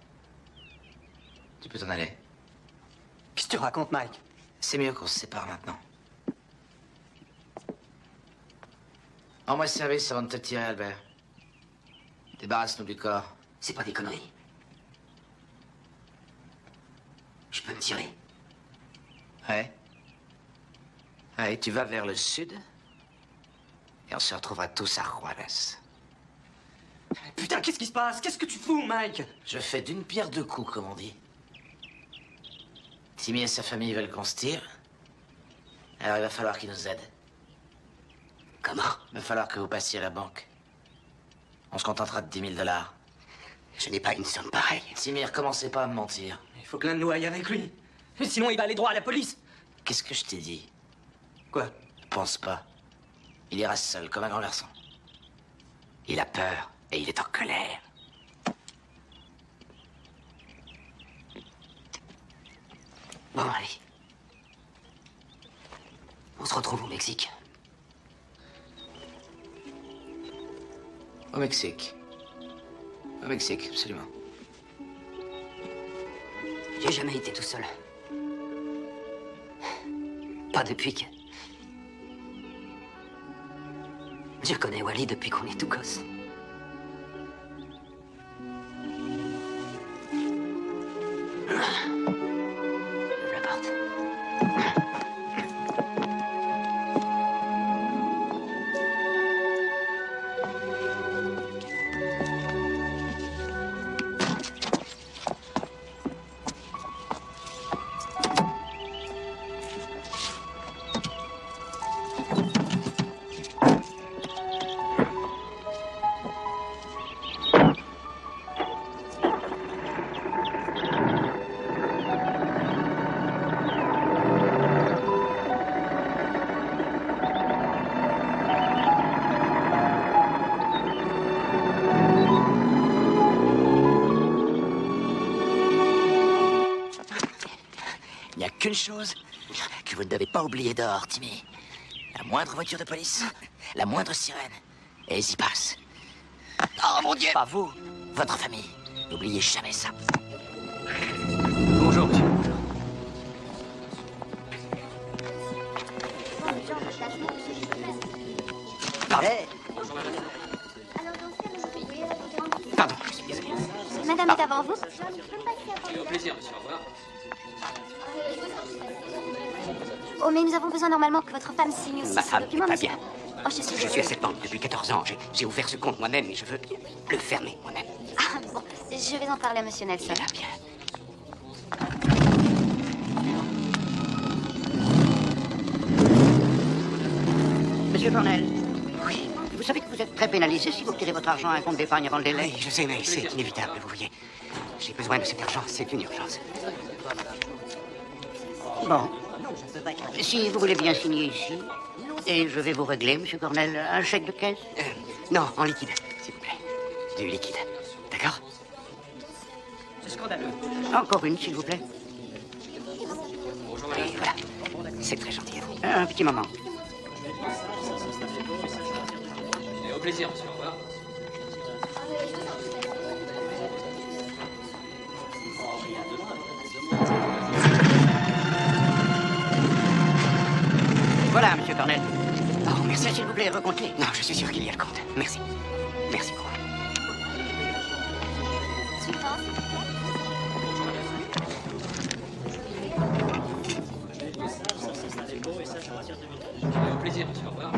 Tu peux t'en aller. Qu'est-ce que tu racontes, Mike? C'est mieux qu'on se sépare maintenant. Rends-moi service avant de te tirer, Albert. Débarrasse-nous du corps. C'est pas des conneries. Je peux me tirer. Ouais. Ouais, tu vas vers le sud. Et on se retrouvera tous à Juarez. Putain, qu'est-ce qui se passe? Qu'est-ce que tu fous, Mike? Je fais d'une pierre deux coups, comme on dit. Timmy et sa famille veulent qu'on se tire. Alors il va falloir qu'ils nous aident. Comment? Il va falloir que vous passiez à la banque. On se contentera de 10 000 $. Je n'ai pas une somme pareille. Timmy, recommencez pas à me mentir. Il faut que l'un de nous aille avec lui. Sinon, il va aller droit à la police. Qu'est-ce que je t'ai dit? Quoi? Ne pense pas. Il ira seul, comme un grand garçon. Il a peur et il est en colère. Bon, allez. On se retrouve au Mexique. Au Mexique. Au Mexique, absolument. J'ai jamais été tout seul. Pas depuis que... Je connais Wally depuis qu'on est tout gosse. Ouvre la porte. Il n'y a qu'une chose que vous ne devez pas oublier dehors, Timmy. La moindre voiture de police, la moindre sirène, et ils y passent. Oh mon Dieu! Pas vous, votre famille. N'oubliez jamais ça. Bonjour, monsieur. Pardon, je suis désolé. Madame est avant vous. Au plaisir, monsieur. Au revoir. Oh, mais nous avons besoin normalement que votre femme signe aussi Ma ce femme document, n'est pas monsieur. bien. Oh, je suis Je suis à cette banque depuis 14 ans. J'ai ouvert ce compte moi-même et je veux le fermer moi-même. Ah, bon, je vais en parler à Monsieur Nelson. Bien. Monsieur Cornell. Oui. Vous savez que vous êtes très pénalisé si vous retirez votre argent à un compte d'épargne avant le délai. Oui, je sais, mais c'est inévitable, vous voyez. J'ai besoin de cet argent, c'est une urgence. Bon. Si vous voulez bien signer ici, et je vais vous régler, Monsieur Cornell, un chèque de caisse. Non, en liquide, s'il vous plaît. Du liquide. D'accord? C'est scandaleux. Encore une, s'il vous plaît. Et voilà. C'est très gentil à vous. Un petit moment. Et au plaisir, monsieur. Au revoir. Voilà, Monsieur Cornell. Oh, merci. Mais s'il vous plaît, recomptez. Non, je suis sûr qu'il y a le compte. Merci. Merci beaucoup. Et au plaisir, monsieur. Au revoir.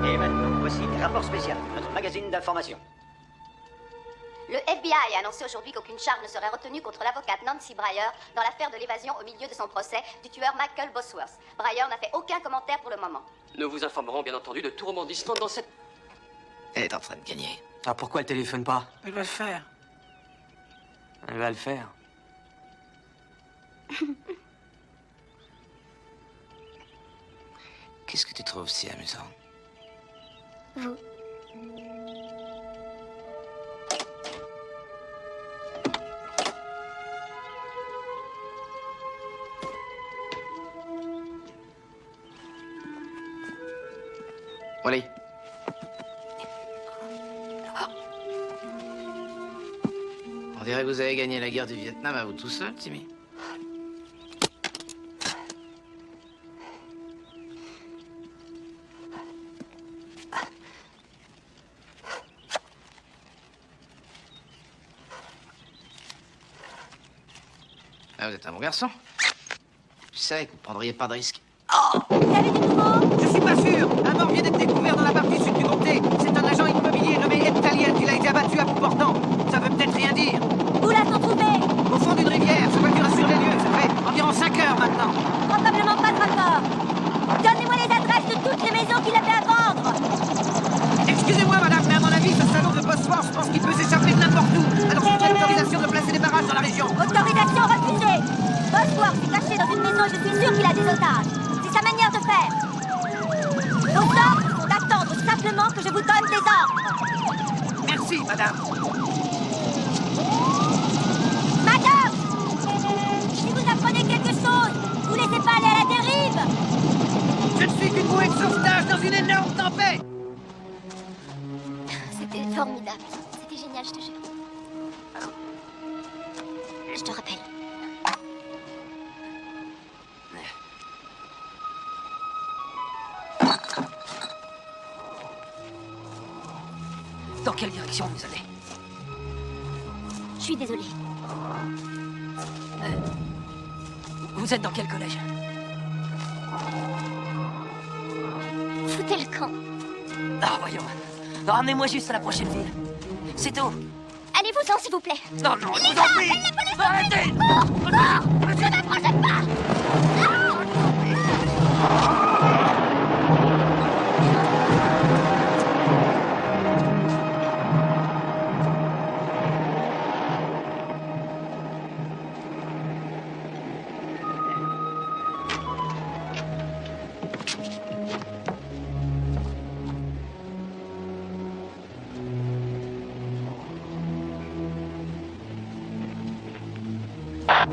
Et maintenant, voici Rapport spécial, notre magazine d'information. Le FBI a annoncé aujourd'hui qu'aucune charge ne serait retenue contre l'avocate Nancy Breyer dans l'affaire de l'évasion au milieu de son procès du tueur Michael Bosworth. Breyer n'a fait aucun commentaire pour le moment. Nous vous informerons bien entendu de tout rebondissement dans cette... Elle est en train de gagner. Ah, pourquoi elle téléphone pas? Elle va le faire. Elle va le faire. Qu'est-ce que tu trouves si amusant? Vous. Allez. On dirait que vous avez gagné la guerre du Vietnam à vous tout seul, Timmy. Ah, vous êtes un bon garçon. Je savais que vous ne prendriez pas de risque. Je suis pas sûr. Un mort vient d'être découvert dans la partie sud du comté. C'est un agent immobilier nommé Italien qui a été abattu à bout portant. Ça veut peut-être rien dire. Où l'a-t-on trouvé? Au fond d'une rivière. Sa voiture est sur les lieux. Ça fait environ 5 heures maintenant. Probablement pas de rapport. Donnez-moi les adresses de toutes les maisons qu'il avait à vendre. Excusez-moi, madame, mais à mon avis, ce salaud de Bosworth, je pense qu'il peut s'échapper de n'importe où. Alors je voudrais l'autorisation de placer des barrages dans la région. Autorisation refusée. Bosworth est caché dans une maison et je suis sûr qu'il a des otages. C'est sa manière de faire. Vos ordres sont d'attendre simplement que je vous donne des ordres. Merci, madame. Madame, si vous apprenez quelque chose, vous laissez pas aller à la dérive. Je ne suis qu'une bouée de sauvetage dans une énorme tempête. génial, je te jure. Je te rappelle. Dans quelle direction vous allez? Je suis désolée. Vous êtes dans quel collège? Foutez le camp. Ah, voyons. Ramenez-moi juste à la prochaine ville. C'est tout. Allez-vous-en, s'il vous plaît. Non, non, je Les vous gars, en prie. appelle la police. Arrêtez. Cours, cours. Ne m'approchez pas.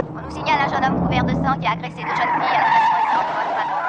On nous signale un jeune homme couvert de sang qui a agressé deux jeunes filles à la station essence de Volkswagen.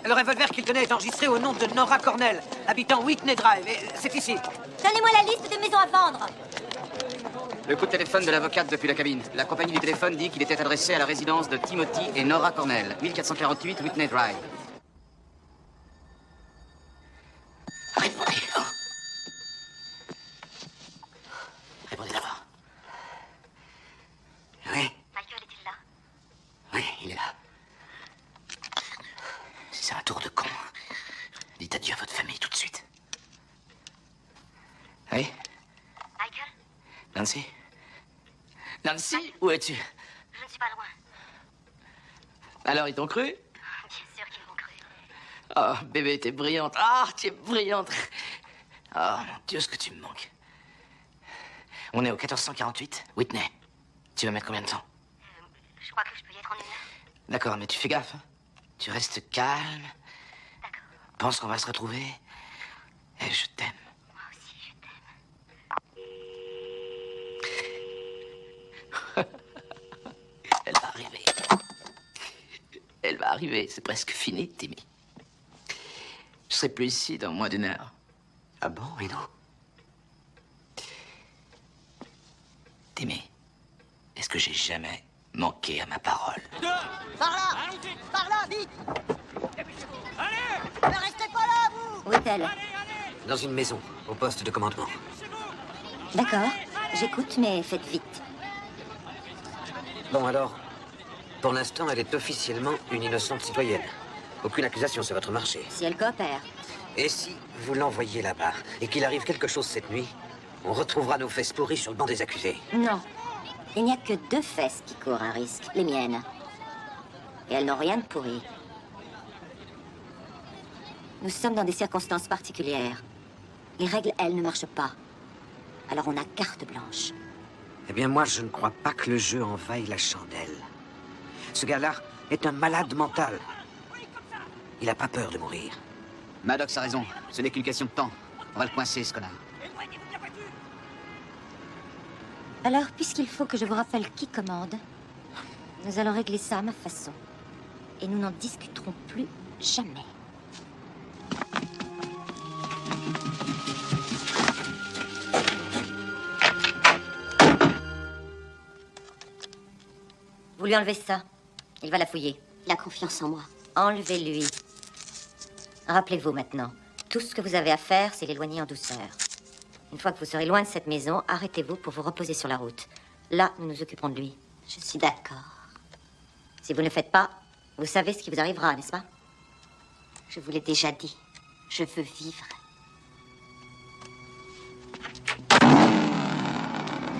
Le revolver qu'il tenait est enregistré au nom de Nora Cornell, habitant Whitney Drive. Et c'est ici. Donnez-moi la liste des maisons à vendre. Le coup de téléphone de l'avocate depuis la cabine. La compagnie du téléphone dit qu'il était adressé à la résidence de Timothy et Nora Cornell, 1448 Whitney Drive. Répondez. Répondez d'abord. Oui. Michael est-il là? Oui, il est là. Si c'est un tour de con, dites adieu à votre famille tout de suite. Oui? Michael? Nancy? Nancy, où es-tu? Je ne suis pas loin. Alors, ils t'ont cru? Bien sûr qu'ils m'ont cru. Oh, bébé, t'es brillante. Ah, tu es brillante. Oh, mon Dieu, ce que tu me manques. On est au 1448, Whitney. Tu vas mettre combien de temps? Je crois que je peux y être en 1 heure. D'accord, mais tu fais gaffe. Hein? Tu restes calme. D'accord. pense qu'on va se retrouver. Et je t'aime. Moi aussi, je t'aime. Elle va arriver. Elle va arriver. C'est presque fini, Timmy. Je serai plus ici dans moins d'une heure. Ah bon, Reno? Timmy, est-ce que j'ai jamais manqué à ma parole? Par là! Par là, vite! Ne restez pas là, vous! Où est-elle? Dans une maison, au poste de commandement. D'accord, j'écoute, mais faites vite. Bon, alors, pour l'instant, elle est officiellement une innocente citoyenne. Aucune accusation, c'est votre marché. Si elle coopère. Et si vous l'envoyez là-bas, et qu'il arrive quelque chose cette nuit, on retrouvera nos fesses pourries sur le banc des accusés. Non. Il n'y a que 2 fesses qui courent un risque, les miennes. Et elles n'ont rien de pourri. Nous sommes dans des circonstances particulières. Les règles, elles, ne marchent pas. Alors on a carte blanche. Eh bien, moi, je ne crois pas que le jeu en vaille la chandelle. Ce gars-là est un malade mental. Il n'a pas peur de mourir. Maddox a raison. Ce n'est qu'une question de temps. On va le coincer, ce connard. Alors, puisqu'il faut que je vous rappelle qui commande, nous allons régler ça à ma façon. Et nous n'en discuterons plus jamais. Vous lui enlevez ça. Il va la fouiller. Il a confiance en moi. Enlevez-lui. Rappelez-vous maintenant, tout ce que vous avez à faire, c'est l'éloigner en douceur. Une fois que vous serez loin de cette maison, arrêtez-vous pour vous reposer sur la route. Là, nous nous occuperons de lui. Je suis d'accord. Si vous ne le faites pas, vous savez ce qui vous arrivera, n'est-ce pas? Je vous l'ai déjà dit. Je veux vivre.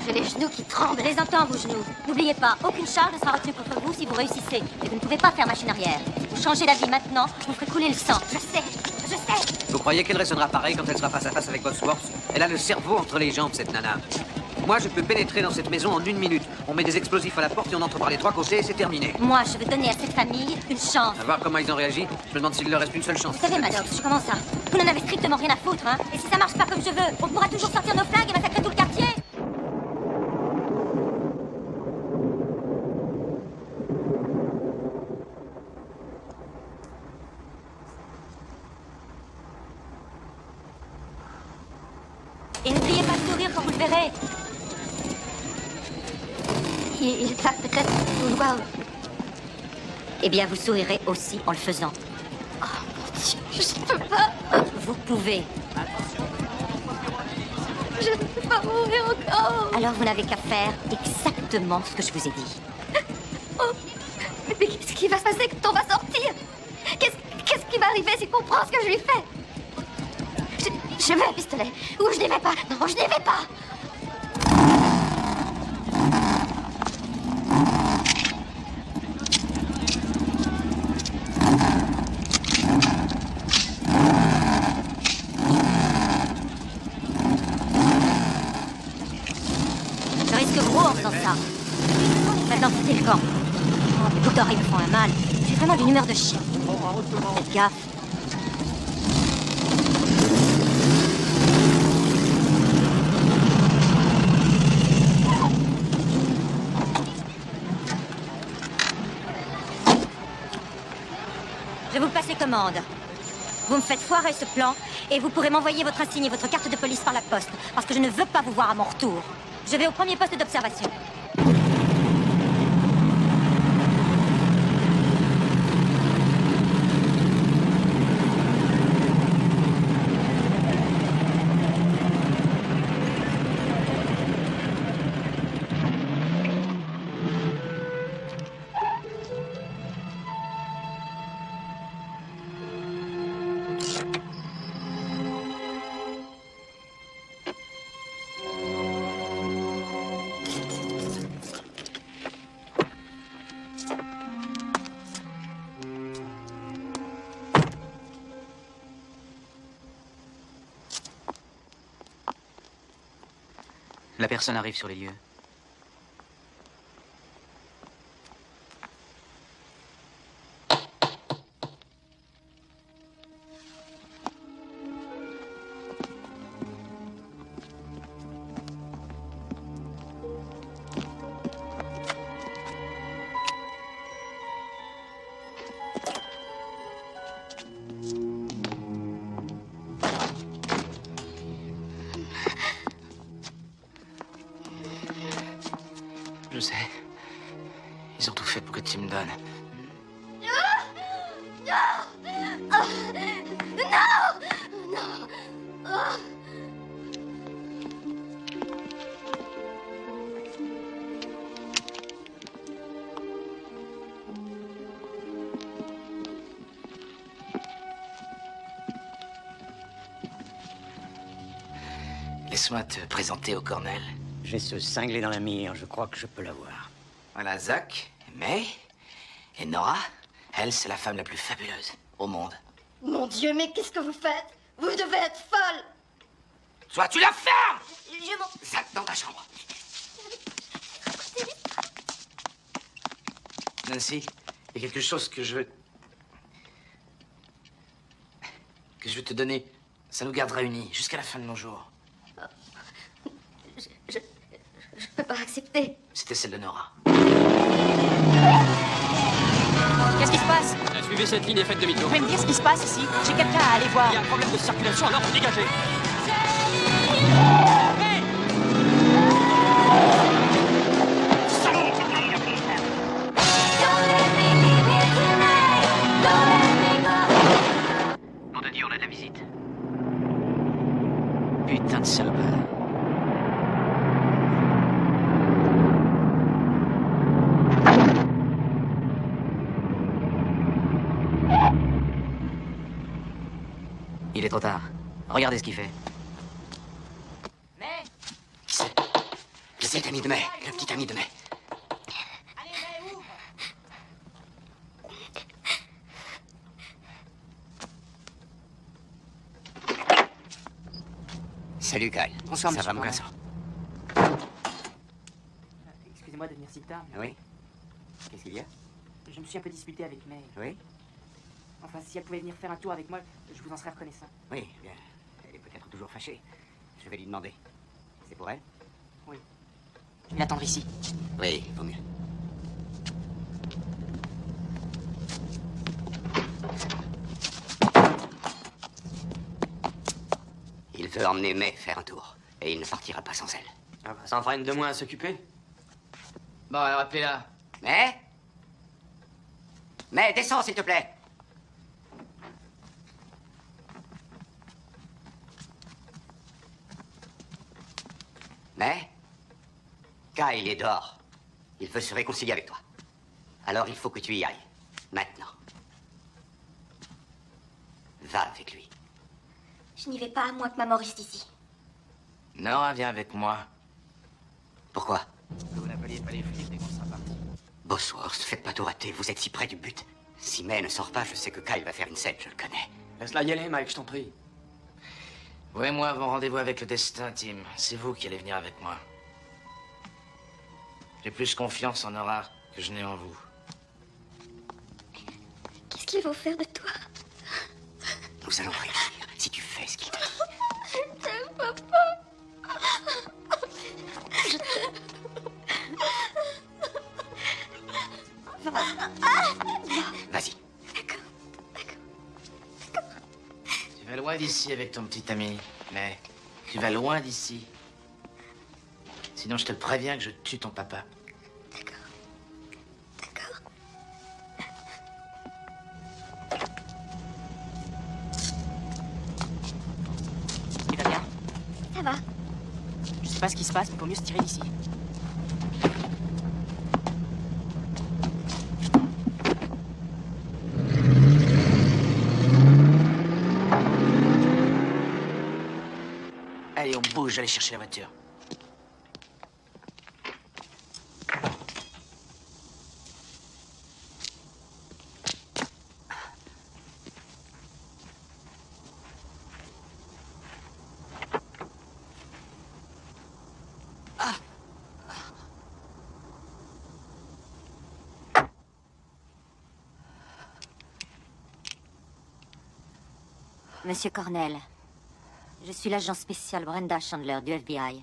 J'ai les genoux qui tremblent. Je les entends, vos genoux. N'oubliez pas, aucune charge ne sera retenue contre vous si vous réussissez. Et vous ne pouvez pas faire machine arrière. Si vous changez d'avis maintenant, vous ferez couler le sang. Je sais, je sais. Vous croyez qu'elle raisonnera pareil quand elle sera face à face avec Bosworth? Elle a le cerveau entre les jambes, cette nana. Moi, je peux pénétrer dans cette maison en 1 minute. On met des explosifs à la porte et on entre par les 3 côtés et c'est terminé. Moi, je veux donner à cette famille une chance. À voir comment ils ont réagi, je me demande s'il leur reste une seule chance. Vous savez, Maddox, comment ça? Vous n'en avez strictement rien à foutre, hein? Et si ça marche pas comme je veux, on pourra toujours sortir nos flingues et massacrer tout le quartier. Et n'oubliez pas de sourire quand vous le verrez. Il va peut-être vouloir... Eh bien, vous sourirez aussi en le faisant. Oh mon Dieu, je ne peux pas. Vous pouvez. Je ne peux pas mourir encore. Alors, vous n'avez qu'à faire exactement ce que je vous ai dit. Oh, mais qu'est-ce qui va se passer quand on va sortir? Qu'est-ce qui va arriver s'il comprend ce que je lui fais? Je veux un pistolet. Ou je n'y vais pas. Non, je n'y vais pas. Je risque gros en faisant ça. Maintenant, foutez le camp. Oh, les bouts d'or, ils me font un mal. J'ai vraiment d'une humeur de chien. Faites gaffe. Je vous passe les commandes. Vous me faites foirer ce plan et vous pourrez m'envoyer votre insigne et votre carte de police par la poste parce que je ne veux pas vous voir à mon retour. Je vais au premier poste d'observation. La personne arrive sur les lieux. sais. Ils ont tout fait pour que tu me donnes. Laisse-moi te présenter au colonel. J'ai ce cinglé dans la mire, je crois que je peux l'avoir. Voilà Zach, May et Nora. Elle, c'est la femme la plus fabuleuse au monde. Mon Dieu, mais qu'est-ce que vous faites? Vous devez être folle. Soit tu la fermes! Je m'en... Zach, dans ta chambre. Nancy, il y a quelque chose que je veux te donner. Ça nous gardera unis jusqu'à la fin de nos jours. Je peux pas accepter. C'était celle de Nora. Qu'est-ce qui se passe? Suivez cette ligne et faites demi-tour. Vous pouvez me dire ce qui se passe ici? J'ai quelqu'un à aller voir. Il y a un problème de circulation, alors dégagez. On te dit, on a de la visite. Putain de salopard. Il est trop tard. Regardez ce qu'il fait. Qui c'est l'ami de May? Le petit ami de May. Salut, Kyle. Bonsoir, Ça monsieur va, mon Cornell. garçon? Excusez-moi de venir si tard, mais Oui? Qu'est-ce qu'il y a? je me suis un peu disputé avec May. Oui? Enfin, si elle pouvait venir faire un tour avec moi, je vous en serais reconnaissant. Oui, bien. Elle est peut-être toujours fâchée. Je vais lui demander. C'est pour elle? Oui. Je vais l'attendre ici. Oui, vaut mieux. Il veut emmener May faire un tour. Et il ne partira pas sans elle. Ah bah, ça en fera une de moins à s'occuper. Bon, alors appelez-la. May? May, descends, s'il te plaît. Mais Kyle est dehors. Il veut se réconcilier avec toi. Alors il faut que tu y ailles. Maintenant. Va avec lui. Je n'y vais pas à moins que maman reste ici. Nora, viens avec moi. Pourquoi? Vous n'appeliez pas les flics dès qu'on sera parti. Bosworth, faites pas tout rater. Vous êtes si près du but. Si May ne sort pas, je sais que Kyle va faire une scène. Je le connais. Laisse-la y aller, Mike, je t'en prie. Vous et moi avons rendez-vous avec le destin, Tim. C'est vous qui allez venir avec moi. J'ai plus confiance en Nora que je n'ai en vous. Qu'est-ce qu'ils vont faire de toi? Nous allons réussir si tu fais ce qu'il te dit. Je t'aime, papa. Je t'aime. Vas-y. Tu vas loin d'ici avec ton petit ami, mais tu vas loin d'ici. Sinon, je te préviens que je tue ton papa. Il va bien? Ça va. Je sais pas ce qui se passe, mais il faut mieux se tirer d'ici. Allez, on bouge, j'allais chercher la voiture. Monsieur Cornell, je suis l'agent spécial Brenda Chandler du FBI.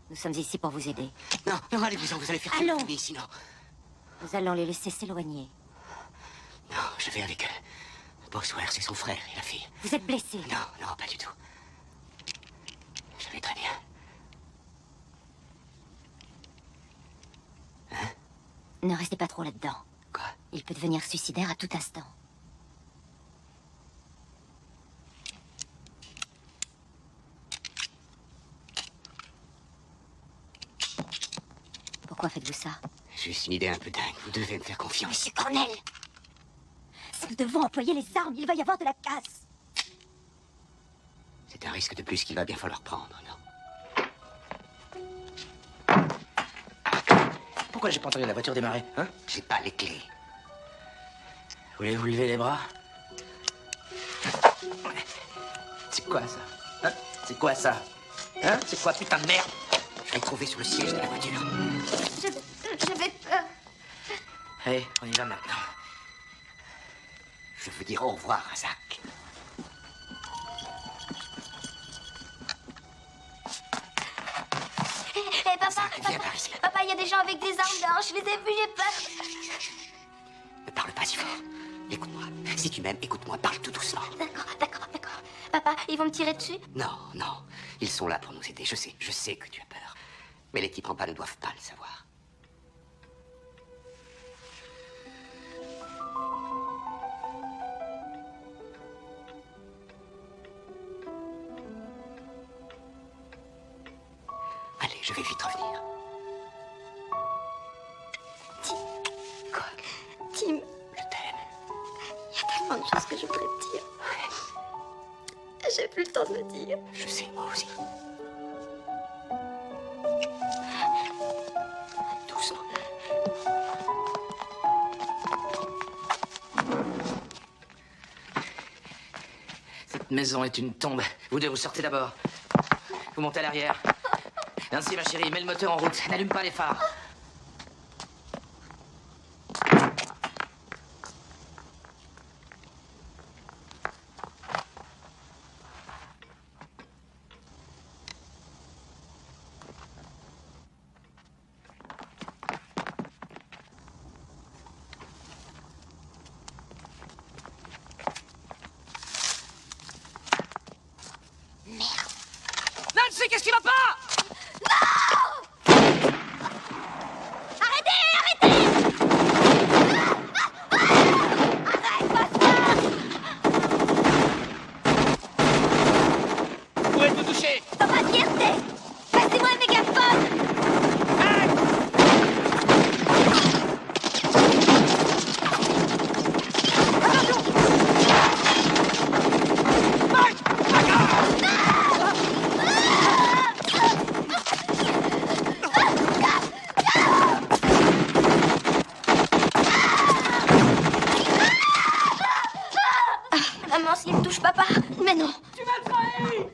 Nous sommes ici pour vous aider. Non, non, allez-vous-en, vous allez faire Allons. tout sinon. Nous allons les laisser s'éloigner. Non, je vais avec Bosworth, c'est son frère et la fille. Vous êtes blessé. Non, non, pas du tout. Je vais très bien. Hein? Ne restez pas trop là-dedans. Quoi? Il peut devenir suicidaire à tout instant. Pourquoi faites-vous ça? Juste une idée un peu dingue. Vous devez me faire confiance. Monsieur Cornell, si nous devons employer les armes, il va y avoir de la casse. C'est un risque de plus qu'il va bien falloir prendre, non? Pourquoi j'ai pas entendu la voiture démarrer, hein? J'ai pas les clés. Voulez-vous lever les bras? C'est quoi ça? Hein? C'est quoi ça? Hein? C'est quoi, putain de merde? Je l'ai trouvé sur le siège de la voiture. J'avais peur. Allez, on y va maintenant. Je veux dire au revoir à Zach. Hé, papa, il y a des gens avec des armes dehors, je les ai vus, j'ai peur. Ne parle pas si fort. Écoute-moi. Si tu m'aimes, écoute-moi, parle tout doucement. D'accord. Papa, ils vont me tirer dessus? Non. Ils sont là pour nous aider. Je sais que tu as peur. Mais les types en bas ne doivent pas le savoir. Allez, je vais vite revenir. Tim. Je t'aime. Il y a tellement de choses que je voudrais te dire. J'ai plus le temps de me dire. Je sais, moi aussi. Doucement. Cette maison est une tombe. Vous deux, vous sortez d'abord. Vous montez à l'arrière. Nancy, ma chérie, mets le moteur en route. N'allume pas les phares. Nancy, qu'est-ce qui va pas? Vous pouvez me toucher. Papa, fierté. Passez-moi un mégaphone. Maman, s'il me touche, papa. Mais non. Tu m'as trahi.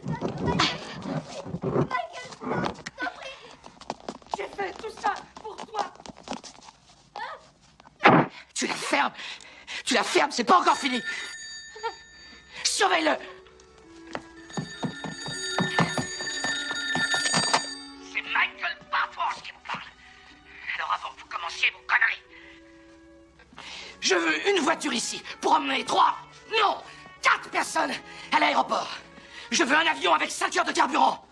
J'ai fait tout ça pour toi. Tu la fermes. Tu la fermes, c'est pas encore fini. Surveille-le. C'est Michael Bartwars qui vous parle. Alors avant que vous commenciez vos conneries. Je veux une voiture ici pour emmener 3, non, 4 personnes à l'aéroport. Je veux un avion avec 5 heures de carburant.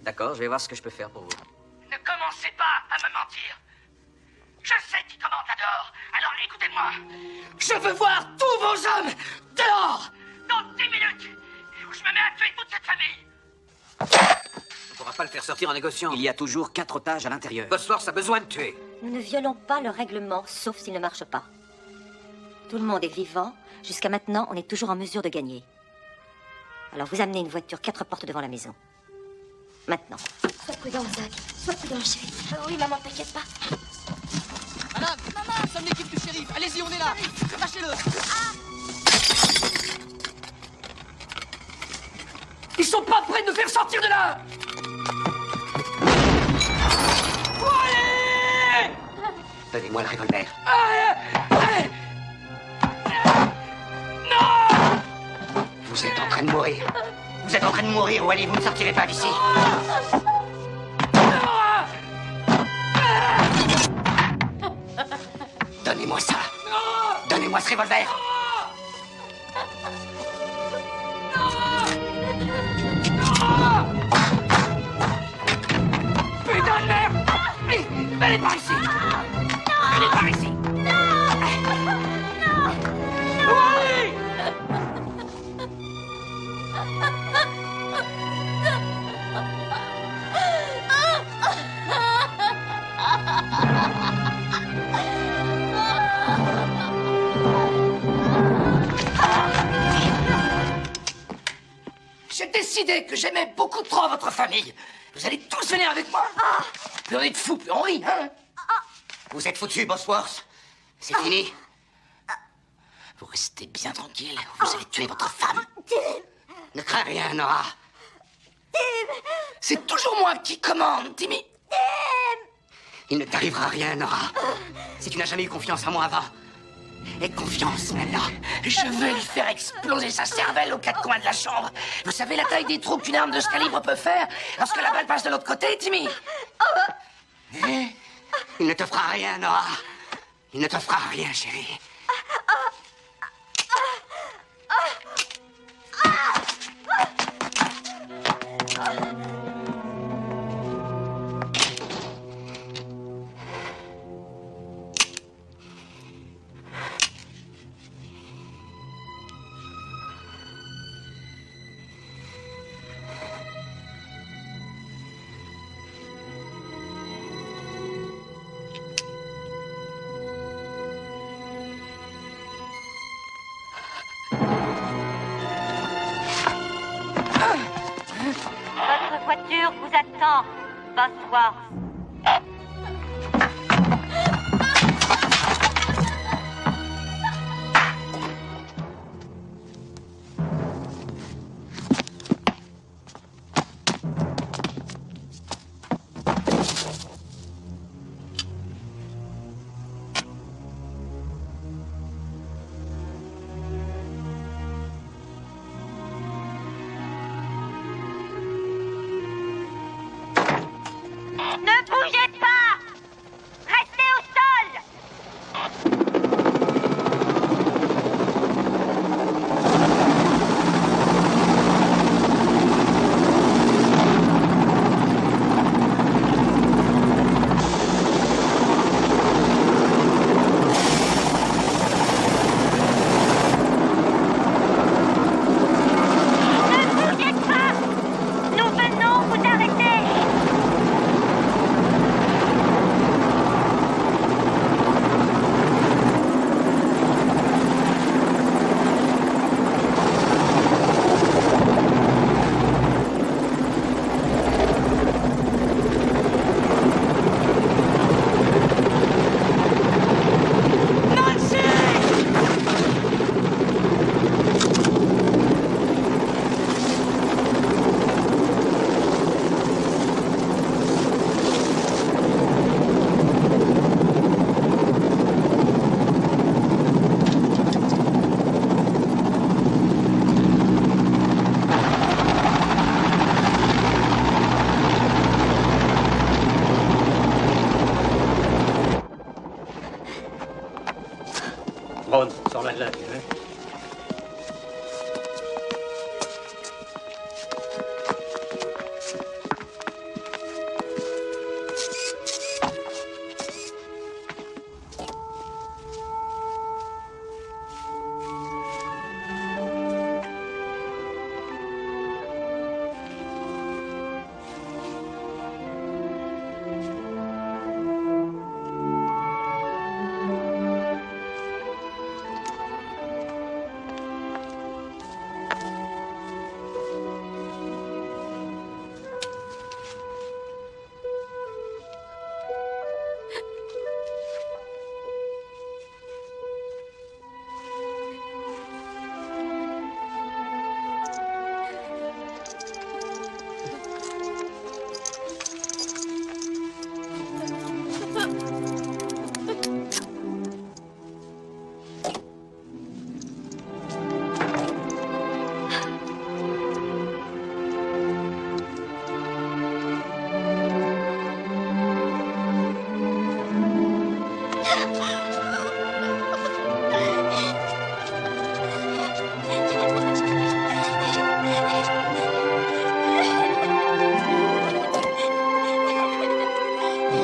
D'accord, je vais voir ce que je peux faire pour vous. Ne commencez pas à me mentir. Je sais qui commande là-dehors. Alors écoutez-moi. Je veux voir tous vos hommes dehors. Dans 10 minutes, je me mets à tuer toute cette famille. On ne pourra pas le faire sortir en négociant. Il y a toujours 4 otages à l'intérieur. Bosworth a besoin de tuer. Nous ne violons pas le règlement, sauf s'il ne marche pas. Tout le monde est vivant. Jusqu'à maintenant, on est toujours en mesure de gagner. Alors vous amenez une voiture 4 portes devant la maison. Maintenant. Sois prudent, Zach. Sois prudent, chérie. Oui, maman, t'inquiète pas. Madame, nous sommes l'équipe du shérif. Allez-y, on est là. Lâchez-le. Ils sont pas prêts de nous faire sortir de là. Allez! Donnez-moi le revolver. Allez! Vous êtes en train de mourir. Vous êtes en train de mourir, Wally. Vous ne sortirez pas d'ici. Donnez-moi ça. Donnez-moi ce revolver. Putain de merde! Allez par ici! Allez par ici! décidé que j'aimais beaucoup trop votre famille. Vous allez tous venir avec moi. Plus on est de fous, plus on rit, hein. Vous êtes foutus, Bosworth. C'est fini. Vous restez bien tranquille, ou vous allez tuer votre femme. Ne crains rien, Nora. C'est toujours moi qui commande, Timmy. Il ne t'arrivera rien, Nora. Si tu n'as jamais eu confiance en moi avant, aie confiance maintenant. Je vais lui faire exploser sa cervelle aux quatre coins de la chambre. Vous savez la taille des trous qu'une arme de ce calibre peut faire lorsque la balle passe de l'autre côté, Timmy? Il ne te fera rien, Nora. Il ne te fera rien, chérie. Votre voiture vous attend, Bosworth. Ne bougez pas! Restez au sol! Ne bougez pas! Nous venons vous arrêter! Ron, sors-la de là, tu veux?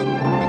Thank you.